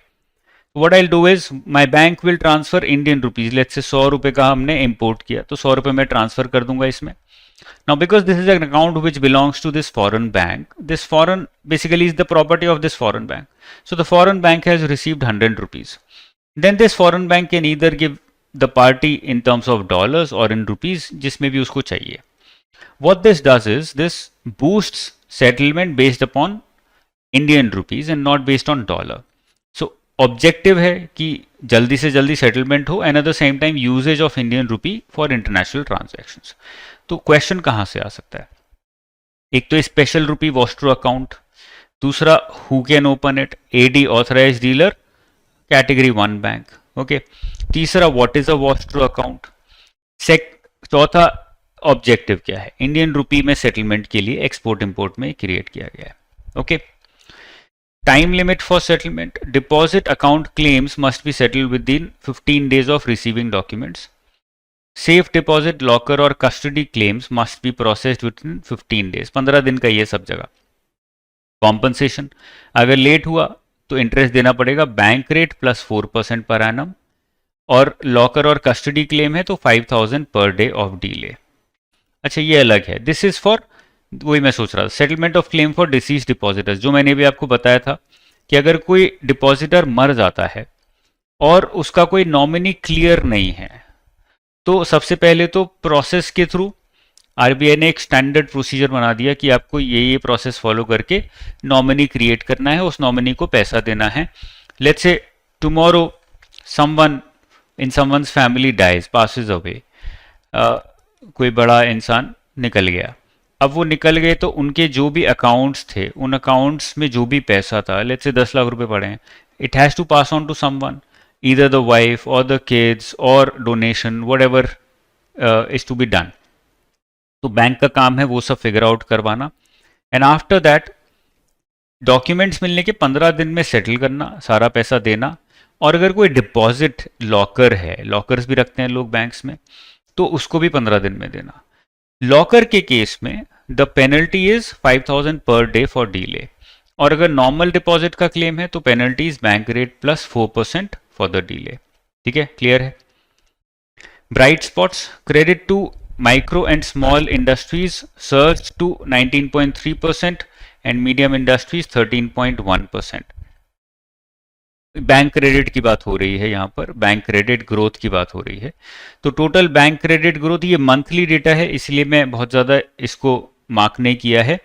What I will do is my bank will transfer Indian rupees. Let's say 100 रुपए का हमने इंपोर्ट किया, तो 100 रुपए मैं ट्रांसफर कर दूंगा इसमें। Now because this is an account which belongs to this foreign bank, this foreign basically is the property of this foreign bank, so the foreign bank has received 100 rupees, then this foreign bank can either give the party in terms of dollars और in rupees, जिसमें भी उसको चाहिए। What this does is this boosts settlement based upon Indian rupees and not based on dollar. So objective है कि जल्दी से जल्दी settlement हो and at the same time usage of Indian rupee for international transactions. तो question कहाँ से आ सकता है? एक तो स्पेशल रूपी वॉस्ट्रो अकाउंट, दूसरा who can open it, AD authorized dealer category 1 bank, okay, तीसरा what is a Vostro account, चौथा ऑब्जेक्टिव क्या है, इंडियन रुपी में सेटलमेंट के लिए एक्सपोर्ट इंपोर्ट में क्रिएट किया गया है। Okay, time limit for settlement, deposit account claims must be settled within 15 days of receiving documents. Safe deposit, locker और custody claims must be processed within 15 days, 15 दिन का ये सब जगह। कॉम्पनसेशन, अगर लेट हुआ तो इंटरेस्ट देना पड़ेगा bank rate plus 4% per annum, और लॉकर और कस्टडी क्लेम है तो 5000 पर डे ऑफ डिले। अच्छा ये अलग है, दिस इज फॉर, वही मैं सोच रहा था, settlement of claim for disease depositors, जो मैंने भी आपको बताया था कि अगर कोई डिपॉजिटर मर जाता है और उसका कोई नॉमिनी क्लियर नहीं है, तो सबसे पहले तो प्रोसेस के थ्रू आरबीआई ने एक स्टैंडर्ड प्रोसीजर बना दिया कि आपको ये प्रोसेस फॉलो करके नॉमिनी क्रिएट करना है, उस नॉमिनी को पैसा देना है। Let's say tomorrow someone in someone's family dies, passes away, कोई बड़ा इंसान निकल गया। अब वो निकल गए तो उनके जो भी अकाउंट्स थे, उन अकाउंट्स में जो भी पैसा था, लेट्स से 10 लाख रुपए पड़े हैं, it has to pass on to someone, either the wife or the kids or donation, whatever is to be done. तो बैंक का काम है वो सब फिगर आउट करवाना, एंड आफ्टर दैट डॉक्यूमेंट्स मिलने के 15 दिन में सेटल करना, सारा पैसा देना। और अगर कोई डिपॉजिट लॉकर है, लॉकर्स भी रखते हैं लोग बैंक्स में, तो उसको भी 15 दिन में देना। लॉकर के केस में the penalty is 5,000 per day for delay, और अगर नॉर्मल डिपॉजिट का क्लेम है तो penalty is bank rate plus 4% for the delay. ठीक है, क्लियर है। Bright spots, credit to micro and small industries surge to 19.3% and medium industries 13.1%। Bank credit की बात हो रही है यहाँ पर, बैंक क्रेडिट ग्रोथ की बात हो रही है। तो टोटल बैंक क्रेडिट ग्रोथ, ये मंथली डेटा है इसलिए मैं बहुत ज़्यादा इसको मार्क नहीं किया है,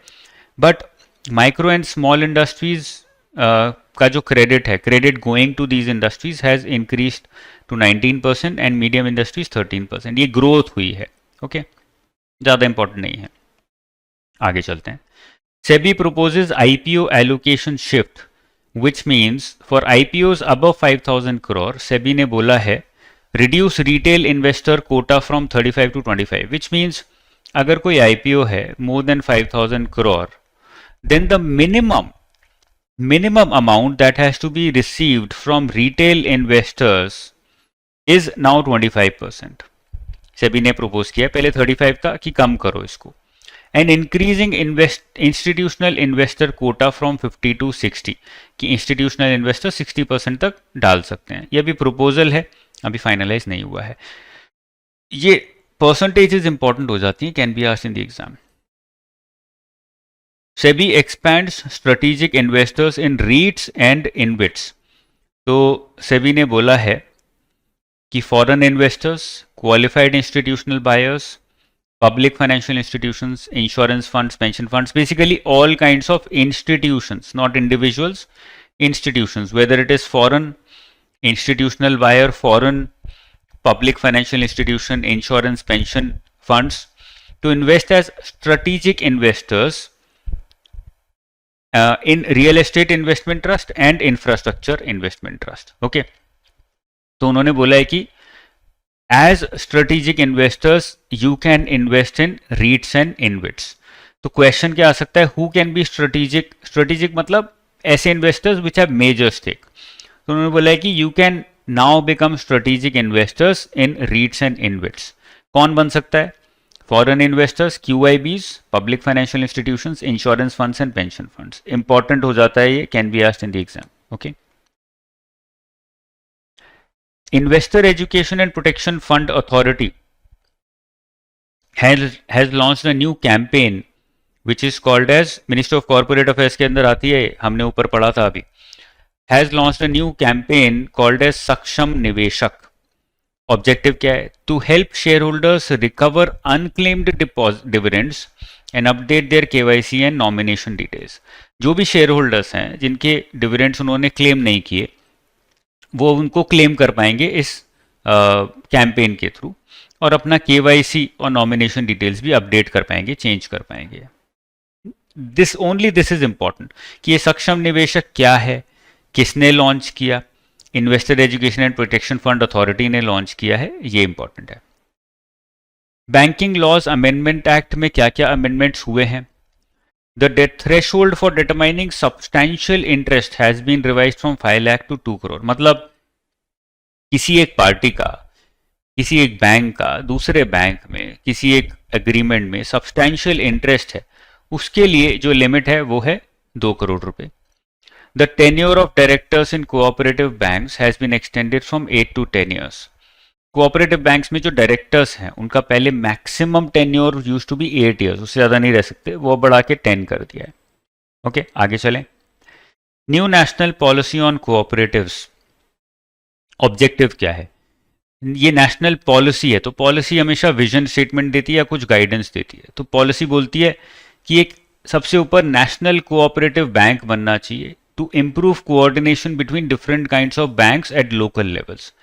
but micro and small industries का जो क्रेडिट है, credit going to these industries has increase to 19% and medium industries 13%। ये ग्रोथ हुई है। ओके, ज़्यादा इंपॉर्टेंट नहीं है, आगे चलते हैं। SEBI proposes IPO allocation shift, which means for IPOs above 5,000 crore, SEBI ने बोला है reduce retail investor quota from 35 to 25, which means अगर कोई आईपीओ है more than 5,000 crore, then the minimum amount that has to be received from retail investors is now 25%. SEBI ने propose किया, पहले 35 था कि कम करो इसको, and increasing institutional investor quota from 50 to 60, कि इंस्टीट्यूशनल इन्वेस्टर 60% तक डाल सकते हैं। ये भी प्रपोजल है, अभी फाइनलाइज नहीं हुआ है। ये परसेंटेजेस इंपॉर्टेंट हो जाती हैं, can be asked in the exam. SEBI expands strategic investors in रीट्स and InvITs, तो सेबी ने बोला है कि foreign investors, qualified institutional buyers, public financial institutions, insurance funds, pension funds, basically all kinds of institutions, not individuals, institutions, whether it is foreign institutional buyer, foreign public financial institution, insurance, pension funds, to invest as strategic investors in real estate investment trust and infrastructure investment trust. Okay, तो उन्होंने बोला है कि as strategic investors you can invest in REITs and InvITs. तो question क्या आ सकता है, who can be strategic? strategic मतलब ऐसे investors which have major stake. तो उन्होंने बोला है कि you can now become strategic investors in REITs and InvITs. कौन बन सकता है? Foreign investors, QIBs, public financial institutions, insurance funds and pension funds. Important हो जाता है ये, can be asked in the exam. Okay. Investor Education and Protection Fund Authority has launched a new campaign which is called as, Ministry of Corporate Affairs के अंदर आती है, हमने ऊपर पढ़ा था अभी, has launched a new campaign called as सक्षम निवेशक। ऑब्जेक्टिव क्या है? To help shareholders recover unclaimed dividends and update their KYC and nomination details. जो भी शेयर होल्डर्स हैं जिनके डिविडेंड्स उन्होंने क्लेम नहीं किए, वो उनको क्लेम कर पाएंगे इस कैंपेन के थ्रू, और अपना KYC और नॉमिनेशन डिटेल्स भी अपडेट कर पाएंगे, चेंज कर पाएंगे। दिस इज इंपॉर्टेंट कि ये सक्षम निवेशक क्या है, किसने लॉन्च किया, investor education and protection fund authority ने लॉन्च किया है, ये इंपॉर्टेंट है। बैंकिंग लॉज अमेंडमेंट एक्ट में क्या क्या अमेंडमेंट्स हुए हैं? The debt threshold for determining substantial interest has been revised from 5 lakh to 2 crore. मतलब किसी एक पार्टी का, किसी एक बैंक का दूसरे बैंक में किसी एक एग्रीमेंट में सब्सटैंशियल इंटरेस्ट है, उसके लिए जो लिमिट है वो है 2 करोड़ रुपए। The tenure of directors in cooperative banks has been extended from 8 to 10 years. Cooperative banks में जो डायरेक्टर्स हैं उनका पहले maximum tenure used to be 8 years, उससे ज़्यादा नहीं रह सकते, वो बढ़ा के 10 कर दिया है। ओके, आगे चलें। New national policy on cooperatives, objective क्या है? ये नेशनल पॉलिसी है, तो पॉलिसी हमेशा विजन स्टेटमेंट देती है या कुछ गाइडेंस देती है। तो पॉलिसी बोलती है कि एक सबसे ऊपर नेशनल कोऑपरेटिव बैंक बनना चाहिए to improve coordination between different kinds of banks at local levels.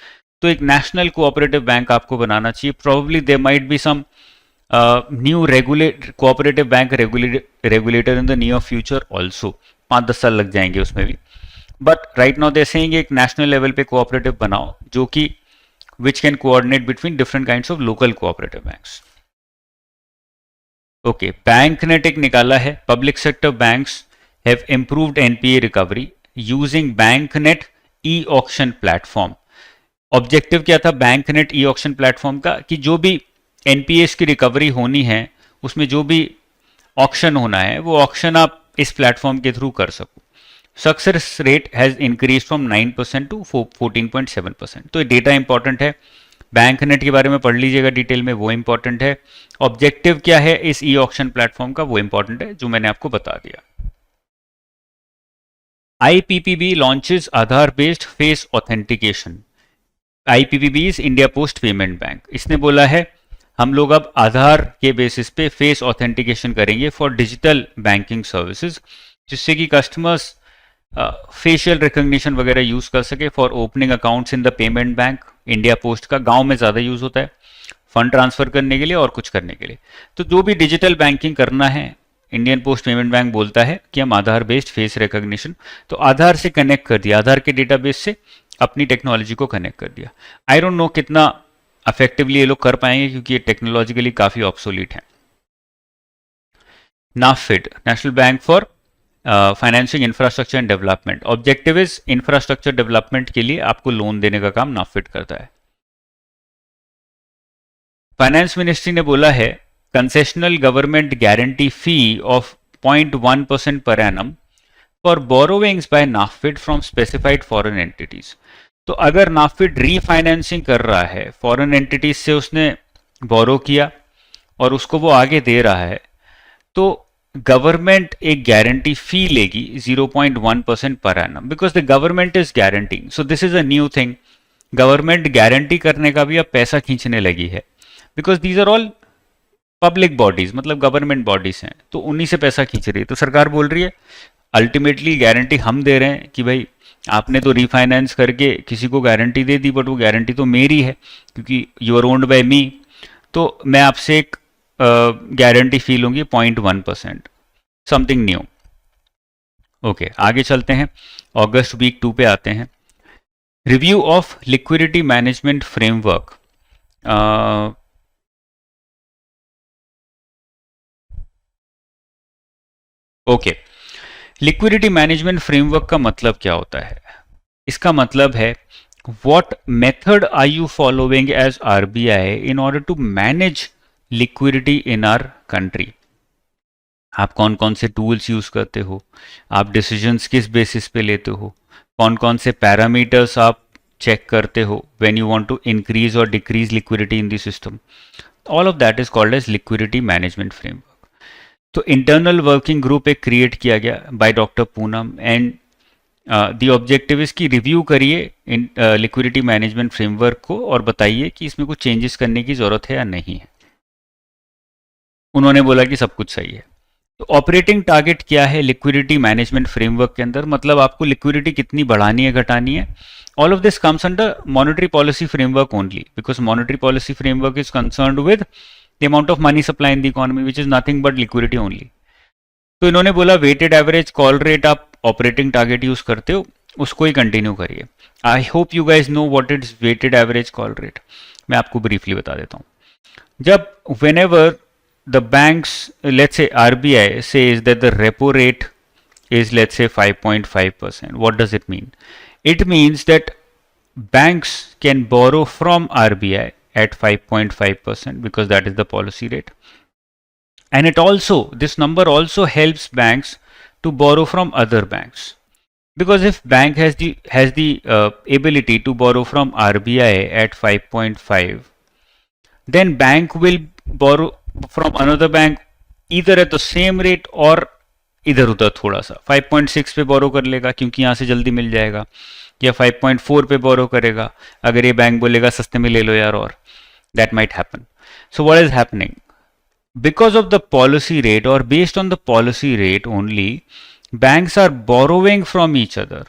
तो एक नेशनल कोऑपरेटिव बैंक आपको बनाना चाहिए। Probably there might be some new cooperative bank regulator in the near future also, 5-10 साल लग जाएंगे उसमें भी। But right now they saying एक नेशनल लेवल पे कोऑपरेटिव बनाओ जो कि which can coordinate between different kinds of local cooperative banks. Okay, BankNet एक निकाला है, public sector banks have improved NPA recovery using BankNet e-auction platform. Objective क्या था BankNet e-auction platform का कि जो भी NPAs की रिकवरी होनी है उसमें जो भी ऑक्शन होना है वो ऑक्शन आप इस प्लेटफॉर्म के थ्रू कर सको। Success rate has increase from 9% to 14.7%। तो ये डेटा इंपॉर्टेंट है, बैंक नेट के बारे में पढ़ लीजिएगा डिटेल में, वो इंपॉर्टेंट है। ऑब्जेक्टिव क्या है इस ई ऑक्शन प्लेटफॉर्म का, वो इंपॉर्टेंट है जो मैंने आपको बता दिया। IPPB launches Aadhaar based face authentication. IPPB is India post payment bank. इसने बोला है हम लोग अब आधार के बेसिस पे फेस ऑथेंटिकेशन करेंगे फॉर डिजिटल बैंकिंग सर्विसेज, जिससे कि कस्टमर्स फेशियल रिकग्निशन वगैरह यूज कर सके for opening accounts in the payment bank. India post का गांव में ज़्यादा यूज होता है फंड ट्रांसफर करने के लिए और कुछ करने के लिए। तो जो भी डिजिटल बैंकिंग करना है इंडियन पोस्ट पेमेंट बैंक बोलता है कि हम आधार बेस्ड फेस रिकग्निशन, तो आधार से कनेक्ट कर दिया, आधार के डेटाबेस से अपनी टेक्नोलॉजी को कनेक्ट कर दिया। आई डोंट नो कितना इफेक्टिवली ये लोग कर पाएंगे क्योंकि ये टेक्नोलॉजिकली काफ़ी ऑब्सोलीट है। NaBFID, national bank for financing infrastructure and development. Objective is infrastructure development के लिए आपको लोन देने का काम नाफिड करता है। फाइनेंस मिनिस्ट्री ने बोला है concessional government guarantee fee of 0.1% पर annum for borrowings by NaBFID from specified foreign entities. तो अगर नाफिड रीफाइनेंसिंग कर रहा है, फॉरेन एंटिटीज से उसने बोरो किया और उसको वो आगे दे रहा है, तो गवर्नमेंट एक गारंटी फी लेगी 0.1% पर एनम, because the government is guaranteeing. So this is a new thing, government guarantee करने का भी अब पैसा खींचने लगी है, because these are all public bodies, मतलब गवर्नमेंट बॉडीज हैं, तो उन्हीं से पैसा खींच रही है। तो सरकार बोल रही है अल्टीमेटली गारंटी हम दे रहे हैं कि भाई आपने तो रीफाइनेंस करके किसी को गारंटी दे दी, बट वो गारंटी तो मेरी है क्योंकि यू आर ओन्ड बाय मी, तो मैं आपसे एक गारंटी फी लूंगी 0.1%, समथिंग न्यू। ओके, आगे चलते हैं, अगस्त वीक 2 पे आते हैं। Review of liquidity management framework. Okay, liquidity management framework का मतलब क्या होता है? इसका मतलब है what method are you following as RBI in order to manage liquidity in our country. आप कौन कौन से टूल्स यूज करते हो, आप डिसीजंस किस बेसिस पे लेते हो, कौन कौन से पैरामीटर्स आप चेक करते हो when you want to increase और decrease liquidity in the system, all of that is called as liquidity management framework. तो इंटरनल वर्किंग ग्रुप एक क्रिएट किया गया by doctor Poonam and the objective is की review करिए in liquidity management framework को और बताइए कि इसमें कुछ चेंजेस करने की जरूरत है या नहीं है। उन्होंने बोला कि सब कुछ सही है। तो ऑपरेटिंग टारगेट क्या है लिक्विडिटी मैनेजमेंट फ्रेमवर्क के अंदर, मतलब आपको लिक्विडिटी कितनी बढ़ानी है घटानी है। All of this comes under monetary policy framework only, because monetary policy framework is concerned with the amount of money supply in the economy which is nothing but liquidity only. तो इन्होंने बोला weighted average call rate आप operating target use करते हो, उसको ही continue करिए। I hope you guys know what is weighted average call rate. मैं आपको ब्रीफली बता देता हूँ। जब whenever the banks, let's say RBI says that the repo rate is let's say 5.5%, what does it mean? It means that banks can borrow from RBI at 5.5% because that is the policy rate, and it also, this number also helps banks to borrow from other banks, because if bank has the ability to borrow from RBI at 5.5, then bank will borrow from another bank either at the same rate or इधर उधर थोड़ा सा 5.6 पे बोरो कर लेगा क्योंकि यहाँ से जल्दी मिल जाएगा, या 5.4 पे बोरो करेगा अगर ये बैंक बोलेगा सस्ते में ले लो यार, और that might happen. So what is happening? Because of the policy rate or based on the policy rate only, banks are borrowing from each other,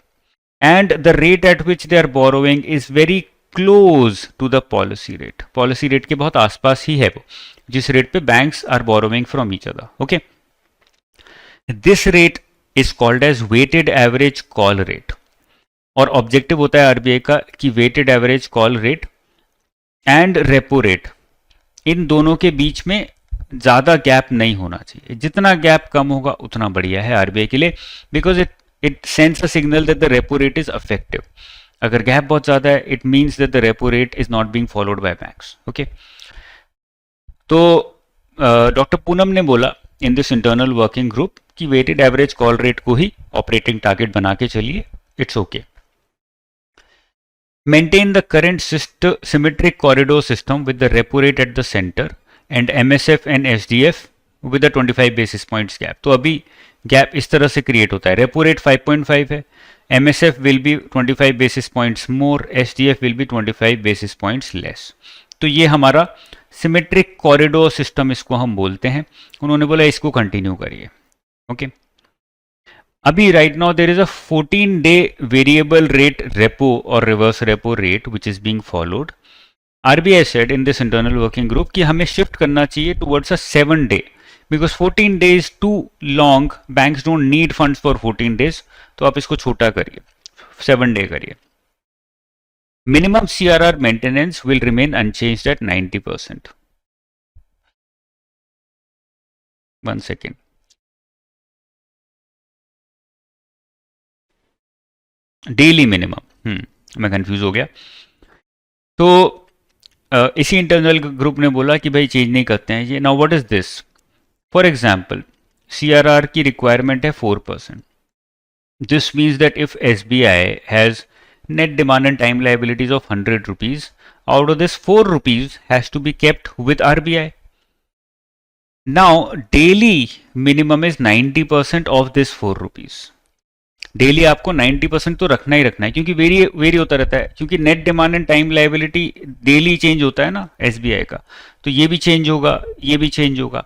and the rate at which they are borrowing is very close to the policy rate. Policy rate के बहुत आसपास ही है वो जिस rate पे banks are borrowing from each other. Okay. This rate is called as weighted average call rate. और objective होता है आरबीआई का कि weighted average call rate and repo rate, इन दोनों के बीच में ज्यादा गैप नहीं होना चाहिए. जितना गैप कम होगा उतना बढ़िया है आरबीआई के लिए, because it sends a signal that the repo rate is effective. अगर गैप बहुत ज्यादा है it means that the repo rate is not being followed by banks. Okay, तो डॉक्टर पूनम ने बोला इन दिस इंटरनल वर्किंग ग्रुप कि वेटेड एवरेज कॉल रेट को ही operating target बना के चलिए, it's okay. Maintain the current symmetric corridor system with the repo rate at the center and MSF and SDF with the 25 basis points gap. तो अभी gap इस तरह से create होता है. रेपो रेट 5.5 है, MSF will be 25 basis points more, SDF will be 25 basis points less. तो ये हमारा सिमेट्रिक कॉरिडोर सिस्टम इसको हम बोलते हैं. उन्होंने बोला इसको कंटिन्यू करिए. ओके, अभी right now there is a 14-day variable rate repo और reverse repo rate which is being followed. RBI said in this internal working group कि हमें शिफ्ट करना चाहिए towards a 7-day, because 14 days too long, banks don't need funds for 14 days. तो आप इसको छोटा करिए, 7-day करिए. Minimum CRR maintenance will remain unchanged at 90%. 1 second. Daily minimum, मैं कंफ्यूज हो गया. तो इसी इंटरनल ग्रुप ने बोला कि भाई चेंज नहीं करते हैं ये. Now what is this? For example CRR की रिक्वायरमेंट है 4%. This means that if SBI has net demand and time liabilities of 100 rupees, out of this 4 rupees has to be kept with RBI. Now daily minimum is 90% of this 4 rupees. Daily आपको 90% तो रखना ही रखना है, क्योंकि very होता रहता है, क्योंकि net demand and time liability daily change होता है ना SBI का. तो ये भी चेंज होगा, ये भी चेंज होगा.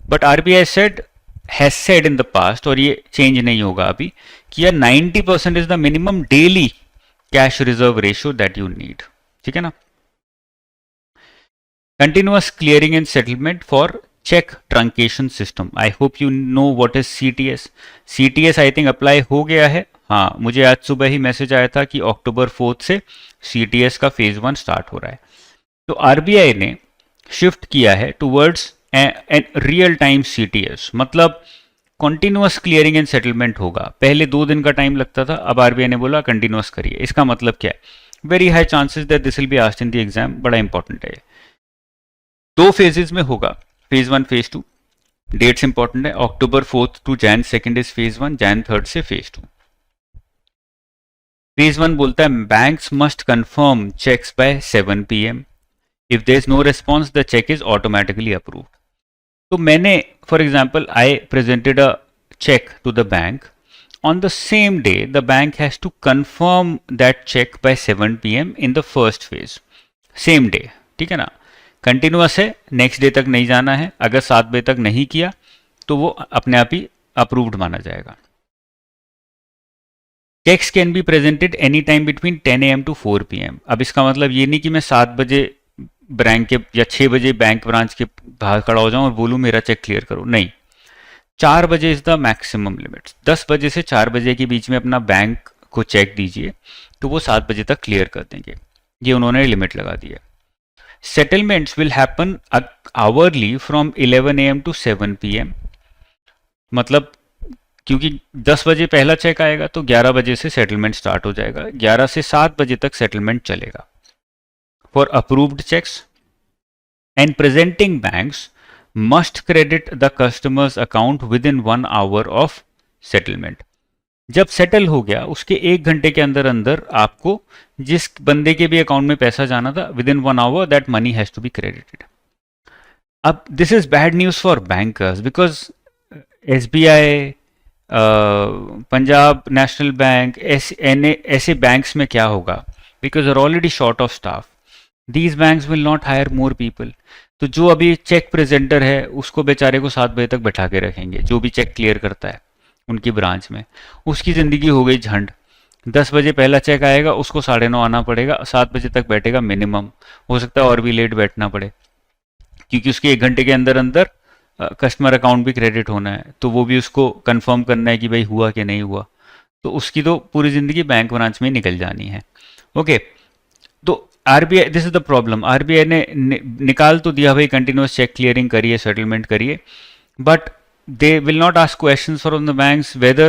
But RBI has said in the past, और ये चेंज नहीं होगा अभी, कि यार 90% is the minimum daily cash reserve ratio that you need. ठीक है ना. Continuous clearing and settlement for cheque truncation system. I hope you know what is CTS. CTS I think apply हो गया है. हाँ, मुझे आज सुबह ही मैसेज आया था कि October 4 से CTS का फेज 1 स्टार्ट हो रहा है. तो आरबीआई ने शिफ्ट किया है टुवर्ड्स रियल टाइम CTS, मतलब कॉन्टिन्यूअस क्लियरिंग एंड सेटलमेंट होगा. पहले 2 दिन का टाइम लगता था, अब आरबीआई ने बोला कंटिन्यूअस करिए. इसका मतलब क्या है? Very high chances that this will be asked in the exam. बड़ा इंपॉर्टेंट है. 2 फेजेस में होगा, फेज 1 फेज 2. डेट्स इंपॉर्टेंट है. October 4 to Jan 2 is phase 1, Jan 3 से फेज 2. फेज 1 बोलता है banks must confirm cheques by 7 PM. If there is no response the cheque is automatically approved. तो मैंने for example I presented a cheque to the bank. On the same day the bank has to confirm that cheque by 7 PM in the first phase. Same day. ठीक है ना. Continuous है, next day तक नहीं जाना है. अगर 7 बजे तक नहीं किया तो वो अपने आप ही अप्रूव्ड माना जाएगा. Cheques can be presented any time between 10 AM to 4 PM. अब इसका मतलब ये नहीं कि मैं 7 बजे बैंक के या 6 बजे बैंक ब्रांच के बाहर खड़ा हो जाऊं और बोलूं मेरा चेक क्लियर करो. नहीं, 4 बजे इज द मैक्सिमम लिमिट. 10 बजे से 4 बजे के बीच में अपना बैंक को चेक दीजिए तो वो 7 बजे तक क्लियर कर देंगे. ये उन्होंने लिमिट लगा दी है. Settlements will happen hourly from 11 AM to 7 PM. मतलब क्योंकि 10 बजे पहला चेक आएगा तो 11 बजे से सेटलमेंट स्टार्ट हो जाएगा. 11 से 7 बजे तक सेटलमेंट चलेगा. For approved checks and presenting banks must credit the customer's account within 1 hour of settlement. जब सेटल हो गया उसके 1 घंटे के अंदर अंदर आपको जिस बंदे के भी अकाउंट में पैसा जाना था, within 1 hour that money has to be credited. अब this is bad news for bankers because SBI, Punjab National Bank, ऐसे बैंक्स में क्या होगा, because are already short of staff, these banks will not hire more people. तो जो अभी check presenter है उसको बेचारे को 7 बजे तक बैठा के रखेंगे, जो भी चेक क्लियर करता है उनकी ब्रांच में, उसकी ज़िंदगी हो गई झंड। 10 बजे पहला चेक आएगा, उसको 9:30 आना पड़ेगा, 7 बजे तक बैठेगा मिनिमम, हो सकता है और भी लेट बैठना पड़े, क्योंकि उसके 1 घंटे के अंदर अंदर कस्टमर अकाउंट भी क्रेडिट होना है, तो वो भी उसको कंफर्म करना है कि भाई हुआ कि नहीं हुआ। तो उसकी तो पूरी ज़िंदगी बैंक ब्रांच में निकल जानी है। ओके, तो RBI, this is the problem, RBI ने निकाल तो दिया भाई कंटिन्यूस चेक क्लियरिंग करिए, सेटलमेंट करिए, but they will not ask questions from the banks whether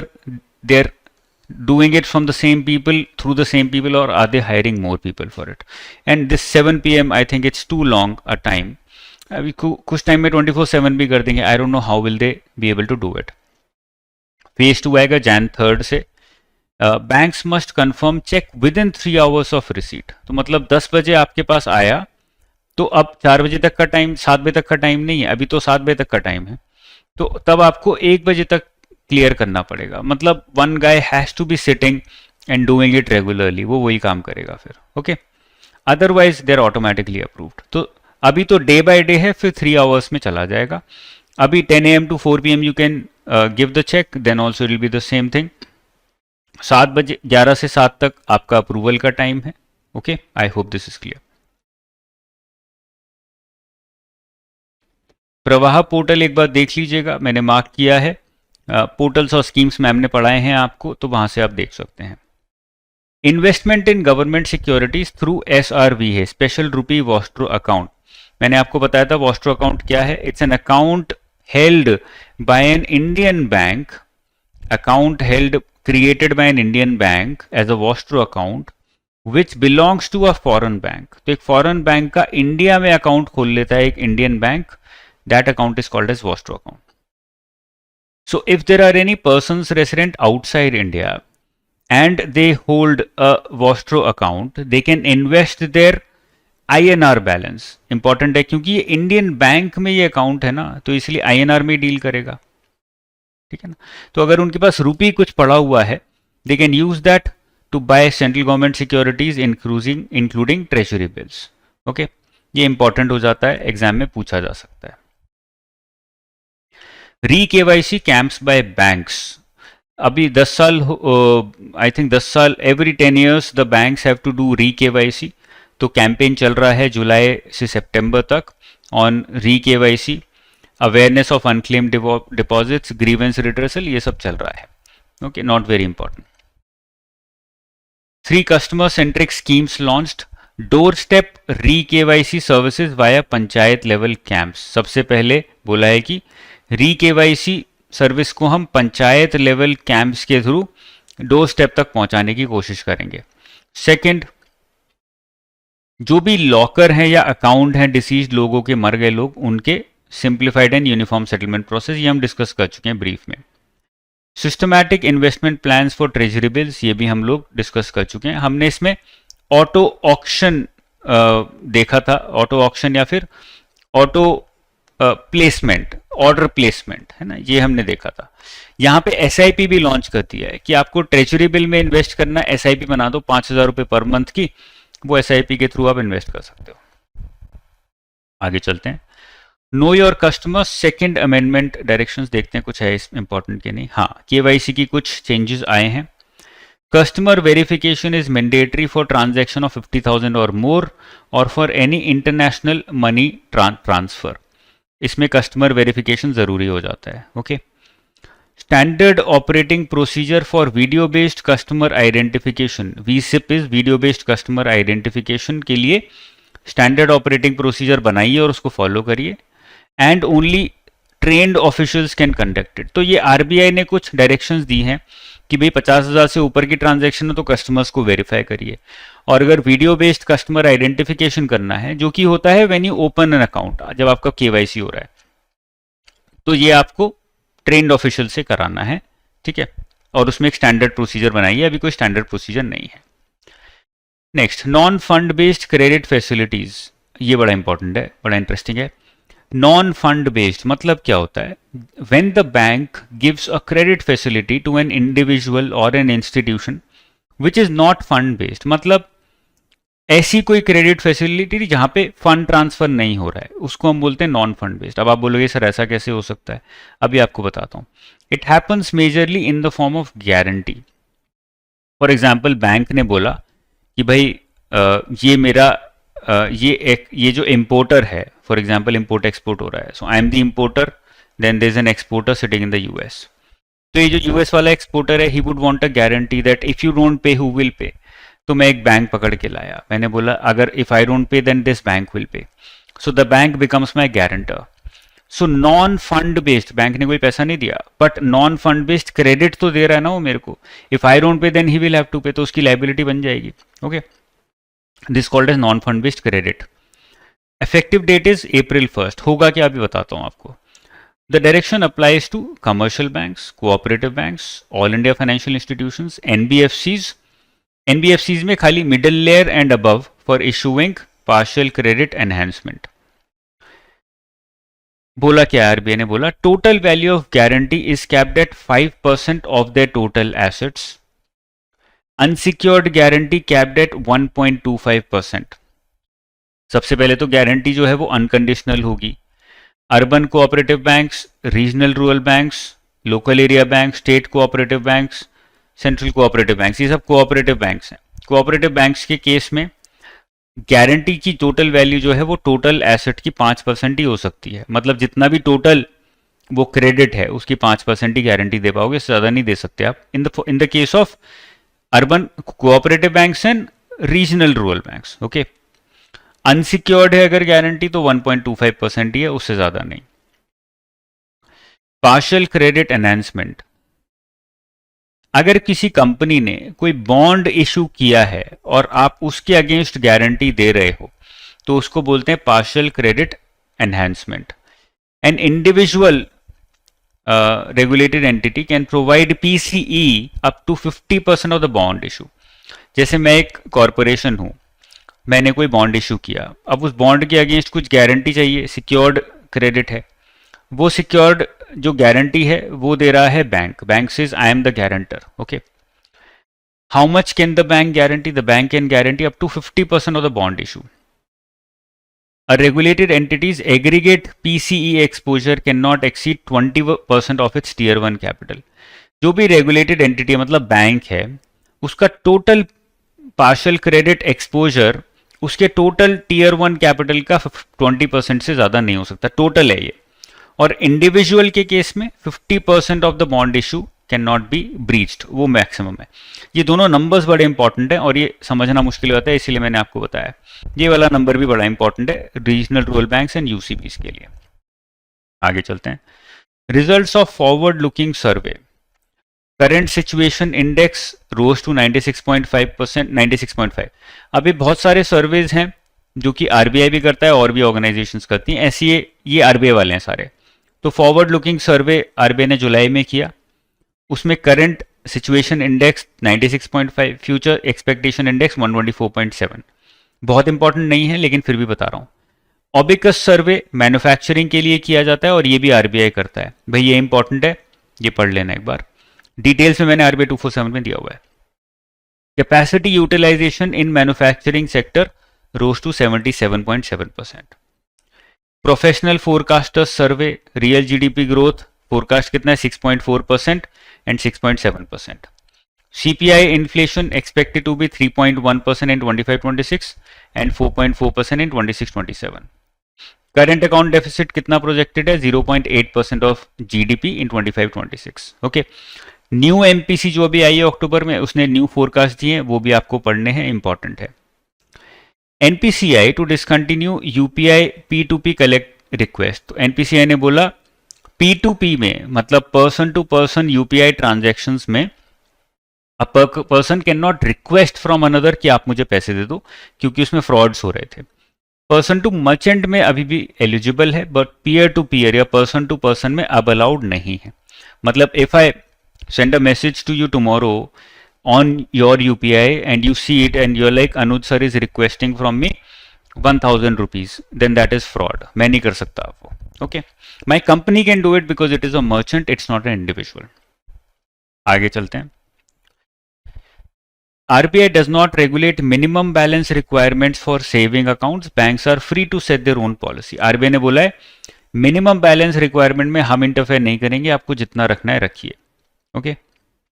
they're doing it from the same people, through the same people, or are they hiring more people for it. And this 7 p.m. I think it's too long a time. अभी कुछ time में 24/7 भी कर देंगे, I don't know how will they be able to do it. Phase 2 आएगा Jan 3 से। Banks must confirm cheque within 3 hours of receipt. तो मतलब 10 बजे आपके पास आया तो अब 4 बजे तक का टाइम, 7 बजे तक का टाइम नहीं है, अभी तो 7 बजे तक का टाइम है, तो तब आपको 1 बजे तक क्लियर करना पड़ेगा। मतलब one guy has to be sitting and doing it regularly, वो वही काम करेगा फिर। Okay, otherwise they are automatically approved. तो अभी तो डे बाय डे है, फिर 3 आवर्स में चला जाएगा। अभी 10 AM to 4 PM you can give the cheque, then also it will be the same thing. 7 बजे 11 से 7 तक आपका अप्रूवल का टाइम है। Okay, I hope this is clear. प्रवाह पोर्टल एक बार देख लीजिएगा, मैंने मार्क किया है, पोर्टल्स और स्कीम्स मैम ने पढ़ाए हैं आपको, तो वहां से आप देख सकते हैं। Investment in government securities through SRV है, स्पेशल रुपी वॉस्ट्रो अकाउंट। मैंने आपको बताया था वॉस्ट्रो अकाउंट क्या है। It's an account held by an Indian bank, account held created by an Indian bank as a vostro account which belongs to a foreign bank. तो एक foreign bank का India में अकाउंट खोल लेता है एक Indian bank, that account is called as Vostro account. So if there are any persons resident outside India and they hold a Vostro account, they can invest their INR balance. Important है क्योंकि ये Indian bank में ये account है ना, तो इसलिए INR में डील करेगा, ठीक है ना। तो अगर उनके पास रुपी कुछ पड़ा हुआ है, they can use that to buy central government securities including treasury bills. Okay, ये इंपॉर्टेंट हो जाता है, एग्जाम में पूछा जा सकता है। री-KYC कैंप्स बाय बैंक्स, अभी 10 साल, आई थिंक 10 साल, every 10 years the banks have to do re KYC. तो कैंपेन चल रहा है जुलाई से सितंबर तक on re KYC, awareness of unclaimed deposits, grievance redressal, ये सब चल रहा है। Okay, not very important. 3 customer centric schemes launched, door step re KYC services via panchayat level camps. सबसे पहले बोला है कि री-KYC सर्विस को हम पंचायत लेवल कैंप्स के थ्रू डोर स्टेप तक पहुंचाने की कोशिश करेंगे। सेकंड, जो भी लॉकर हैं या अकाउंट हैं डिसीज्ड लोगों के, मर गए लोग, उनके simplified and uniform settlement process, ये हम डिस्कस कर चुके हैं ब्रीफ में। Systematic investment plans for treasury bills, ये भी हम लोग डिस्कस कर चुके हैं। हमने इसमें ऑटो ऑक्शन देखा था, ऑटो ऑक्शन या फिर ऑटो प्लेसमेंट, ऑर्डर प्लेसमेंट, है ना, ये हमने देखा था। यहाँ पे SIP भी लॉन्च कर दिया है कि आपको ट्रेजरी बिल में इन्वेस्ट करना, SIP बना दो 5,000 रुपये पर मंथ की, वो SIP के थ्रू आप इन्वेस्ट कर सकते हो। आगे चलते हैं। Know your customer second amendment directions देखते हैं, कुछ है इस इंपॉर्टेंट के नहीं। हाँ, KYC की कुछ चेंजेस आए हैं। Customer verification is mandatory for transaction of 50,000 और मोर और for any international money transfer. इसमें कस्टमर वेरिफिकेशन जरूरी हो जाता है। Okay, standard operating procedure for video based customer identification, VSIP is video based customer identification के लिए स्टैंडर्ड ऑपरेटिंग प्रोसीजर बनाइए और उसको फॉलो करिए। And only trained officials can conduct it. तो ये RBI ने कुछ डायरेक्शंस दी हैं कि भाई 50,000 से ऊपर की ट्रांजैक्शन है तो कस्टमर्स को वेरीफाई करिए, और अगर वीडियो बेस्ड कस्टमर आइडेंटिफिकेशन करना है, जो कि होता है when you open an account, जब आपका KYC हो रहा है, तो ये आपको ट्रेन्ड ऑफिशियल से कराना है, ठीक है। और उसमें एक स्टैंडर्ड प्रोसीजर बनाई है, अभी कोई स्टैंडर्ड प्रोसीजर नहीं है। Next, non fund based credit facilities, ये बड़ा इंपॉर्टेंट है, बड़ा इंटरेस्टिंग है। नॉन फंड बेस्ड मतलब क्या होता है? When the bank gives a credit facility to an individual और an institution which is not fund based, मतलब ऐसी कोई क्रेडिट फैसिलिटी जहां पे फंड ट्रांसफर नहीं हो रहा है, उसको हम बोलते हैं नॉन फंड बेस्ड। अब आप बोलोगे सर ऐसा कैसे हो सकता है? अभी आपको बताता हूं। It happens majorly in the form of guarantee. For example, bank ने बोला कि भाई ये मेरा ये जो इम्पोर्टर है, फॉर एग्जाम्पल इम्पोर्ट एक्सपोर्ट हो रहा है, so I am the importer, then there is an exporter sitting in the US. तो ये जो यूएस वाला एक्सपोर्टर है, he would want a guarantee that if you don't pay who will pay. तो मैं एक बैंक पकड़ के लाया, मैंने बोला अगर if I don't pay then this bank will pay, so the bank becomes my guarantor. So non fund based, bank ने कोई पैसा नहीं दिया, but non fund based credit तो दे रहा है ना वो मेरे को। If I don't pay then he will have to pay, तो उसकी लाइबिलिटी बन जाएगी। Okay, this called as non fund based credit. Effective date is April 1st। होगा क्या अभी बताता हूं आपको। The direction applies to commercial banks, cooperative banks, all India financial institutions, NBFCs. NBFCs में खाली middle layer and above for issuing partial credit enhancement. बोला क्या आरबीआई ने? बोला total value of guarantee is capped at 5% of their total assets, unsecured guarantee capped at 1.25%। सबसे पहले तो guarantee जो है वो अनकंडीशनल होगी। Urban cooperative banks, regional rural banks, local area bank, state cooperative banks, central cooperative banks, ये सब cooperative banks हैं। कोऑपरेटिव बैंक्स के केस में गारंटी की टोटल वैल्यू जो है वो टोटल एसेट की 5% ही हो सकती है। मतलब जितना भी टोटल वो क्रेडिट है उसकी 5% ही गारंटी दे पाओगे, इससे ज़्यादा नहीं दे सकते आप। In the case of urban cooperative banks and regional rural banks. Okay, unsecured है अगर गारंटी तो 1.25% ही है, उससे ज़्यादा नहीं। पार्शियल क्रेडिट एनहांसमेंट, अगर किसी कंपनी ने कोई बॉन्ड इशू किया है और आप उसके अगेंस्ट गारंटी दे रहे हो तो उसको बोलते हैं partial credit enhancement. An individual regulated entity can provide PCE up to 50% of the bond issue। जैसे मैं एक कॉरपोरेशन हूं, मैंने कोई बॉन्ड इशू किया, अब उस बॉन्ड के अगेंस्ट कुछ गारंटी चाहिए, सिक्योर्ड क्रेडिट है, वो सिक्योर्ड जो गारंटी है वो दे रहा है bank. Bank says I am the guarantor. Okay, how much can the bank guarantee? The bank can guarantee up to 50% of the bond issue. A regulated entity's aggregate PCE exposure cannot exceed 20% of its Tier 1 capital। जो भी regulated entity है मतलब bank है, उसका total partial credit exposure उसके total Tier 1 capital का 20% से ज़्यादा नहीं हो सकता, टोटल है ये। और इंडिविजुअल के केस में 50% of the bond issue can not be breached, वो मैक्सिमम है। ये दोनों नंबर्स बड़े इंपॉर्टेंट हैं और ये समझना मुश्किल होता है, इसीलिए मैंने आपको बताया। ये वाला नंबर भी बड़ा इंपॉर्टेंट है regional rural banks and UCBs के लिए। आगे चलते हैं। Results of forward looking survey, current situation index rose to 96.5%, 96.5। अभी बहुत सारे सर्वेज हैं जो कि आरबीआई भी करता है और भी ऑर्गेनाइजेशंस करती हैं, ऐसी ये आरबीआई वाले हैं सारे। तो फॉरवर्ड लुकिंग सर्वे आरबीआई ने जुलाई में किया, उसमें current situation index 96.5, future expectation index 124.7। बहुत इंपॉर्टेंट नहीं है लेकिन फिर भी बता रहा हूं। ऑबिकस सर्वे मैन्युफैक्चरिंग के लिए किया जाता है और ये भी आरबीआई करता है। भाई ये इंपॉर्टेंट है, ये पढ़ लेना एक बार, डिटेल्स में मैंने आरबीआई 247 में दिया हुआ है। Capacity utilisation in manufacturing sector rose to 77.7%। Professional forecasters survey, real GDP growth forecast कितना है? 6.4% and 6.7%। CPI inflation expected to be 3.1% in 25-26 and 4.4% in 26-27। Current account deficit कितना प्रोजेक्टेड है? 0.8% of GDP in 25-26। Okay, new MPC जो अभी आई है अक्टूबर में, उसने new forecast दिए, वो भी आपको पढ़ने हैं, इंपॉर्टेंट है। NPCI to discontinue UPI P2P collect request. तो एनपीसीआई ने बोला P2P में मतलब person to person UPI transactions में a person can not request from another कि आप मुझे पैसे दे दो, क्योंकि उसमें फ्रॉड्स हो रहे थे। पर्सन टू मर्चेंट में अभी भी एलिजिबल है, बट पीयर टू पीयर या पर्सन टू पर्सन में अब अलाउड नहीं है। मतलब if I send a message to you tomorrow on your UPI and you see it and you're like, Anuj sir is requesting from me 1000 rupees, then that is fraud. मैं नहीं कर सकता आपको. Okay. My company can do it because it is a merchant, it's not an individual. आगे चलते हैं. RBI does not regulate minimum balance requirements for saving accounts. Banks are free to set their own policy. RBI ने बोला है minimum balance requirement में हम interfere नहीं करेंगे, आपको जितना रखना है रखिए. ओके,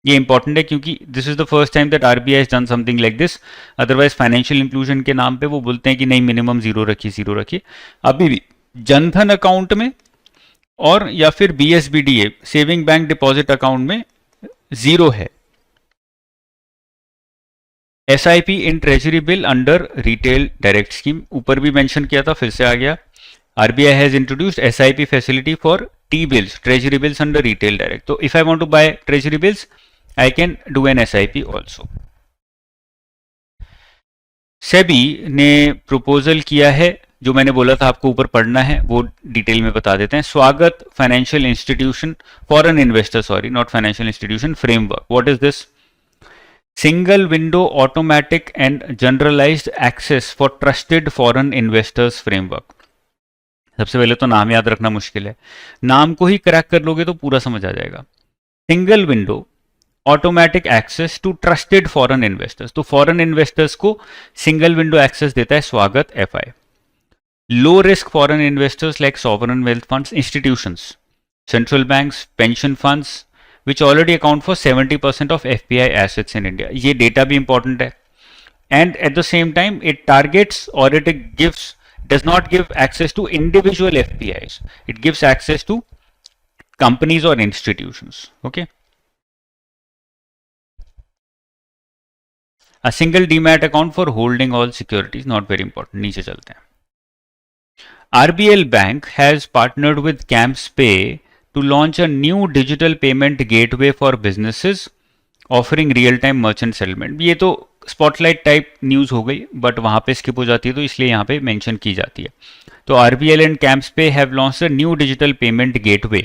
ये इंपॉर्टेंट है क्योंकि this is the first time that RBI has done something like this. Otherwise financial inclusion के नाम पे वो बोलते हैं कि नहीं मिनिमम जीरो रखिए. अभी भी जनधन अकाउंट में और या फिर BSBDA saving bank deposit account में जीरो है. SIP in treasury bill under retail direct scheme, ऊपर भी मेंशन किया था, फिर से आ गया. RBI has introduced SIP facility for T-bills, treasury bills under retail direct. So if I want to buy treasury bills, I can do an SIP also. SEBI ने proposal किया है, जो मैंने बोला था आपको ऊपर पढ़ना है, वो डिटेल में बता देते हैं. Swagat financial institution foreign investor, sorry not financial institution framework. What is this? Single window automatic and generalised access for trusted foreign investors framework. सबसे पहले तो नाम याद रखना मुश्किल है, नाम को ही क्रैक कर लोगे तो पूरा समझ आ जाएगा. Single window automatic access to trusted foreign investors. तो फॉरेन इन्वेस्टर्स को सिंगल विंडो एक्सेस देता है स्वागत FI. Low risk foreign investors like sovereign wealth funds, institutions, central banks, pension funds which already account for 70% of FPI assets in India. ये data भी important है. And at the same time it targets और it gives does not give access to individual FPIs. It gives access to companies or institutions. Okay. A single demat account for holding all securities, not very important. नीचे चलते हैं. RBL Bank has partnered with CAMSPay to launch a new digital payment gateway for businesses offering real-time merchant settlement. ये तो spotlight type news हो गई, but वहाँ पे skip हो जाती है तो इसलिए यहाँ पे मेंशन की जाती है. तो RBL and CAMSPay have launched a new digital payment gateway.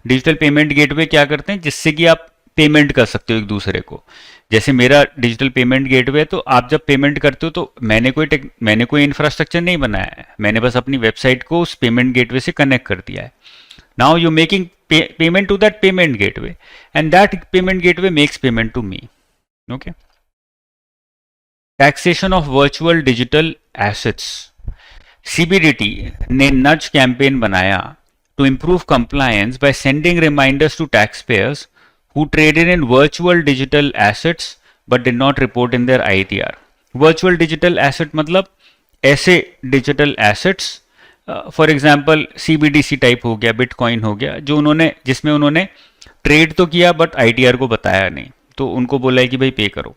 Digital payment gateway क्या करते हैं? जिससे कि आप पेमेंट कर सकते हो एक दूसरे को. जैसे मेरा डिजिटल पेमेंट गेटवे है, तो आप जब पेमेंट करते हो तो मैंने कोई इंफ्रास्ट्रक्चर नहीं बनाया है, मैंने बस अपनी वेबसाइट को उस पेमेंट गेटवे से कनेक्ट कर दिया है. Now you making payment to that payment gateway and that payment gateway makes payment to me. Okay. Taxation of virtual digital assets. CBDT ने नज कैंपेन बनाया to improve compliance by sending reminders to tax payers who traded in virtual digital assets but did not report in their ITR. Virtual digital asset मतलब ऐसे digital assets, for example CBDC type हो गया, bitcoin हो गया, जिसमें उन्होंने trade तो किया बट ITR को बताया नहीं, तो उनको बोला है कि भाई पे करो.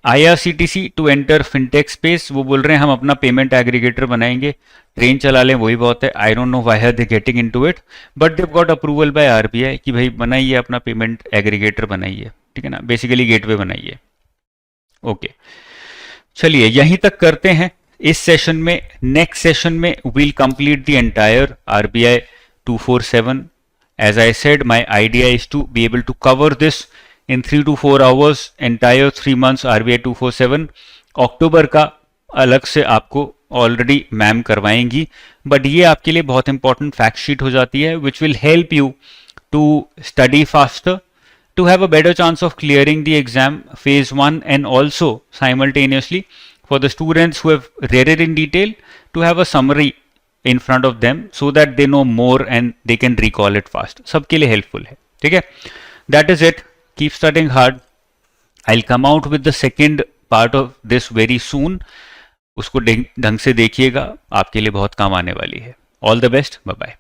IRCTC to enter fintech space, वो बोल रहे हैं हम अपना पेमेंट एग्रीगेटर बनाएंगे, ट्रेन चला लें वही बहुत है. I don't know why are they getting into it, but they got approval by RBI कि भाई बनाइए अपना पेमेंट एग्रीगेटर बनाइए, ठीक है ना, बेसिकली गेटवे बनाइए. ओके, चलिए यहीं तक करते हैं इस सेशन में. नेक्स्ट सेशन में we'll complete the entire RBI 247. As I said, my idea is to be able to cover this in 3 to 4 hours, entire 3 months RBI 247. अक्टूबर का अलग से आपको ऑलरेडी मैम करवाएंगी, बट ये आपके लिए बहुत इंपॉर्टेंट फैक्ट शीट हो जाती है which will help you to study faster, to have a better chance of clearing the exam phase 1, and also simultaneously for the students who have read it in detail to have a summary in front of them so that they know more and they can recall it fast. सबके लिए helpful है, ठीक है. That is it. Keep studying hard. I'll come out with the second part of this very soon. उसको ढंग से देखिएगा, आपके लिए बहुत काम आने वाली है. All the best. Bye bye.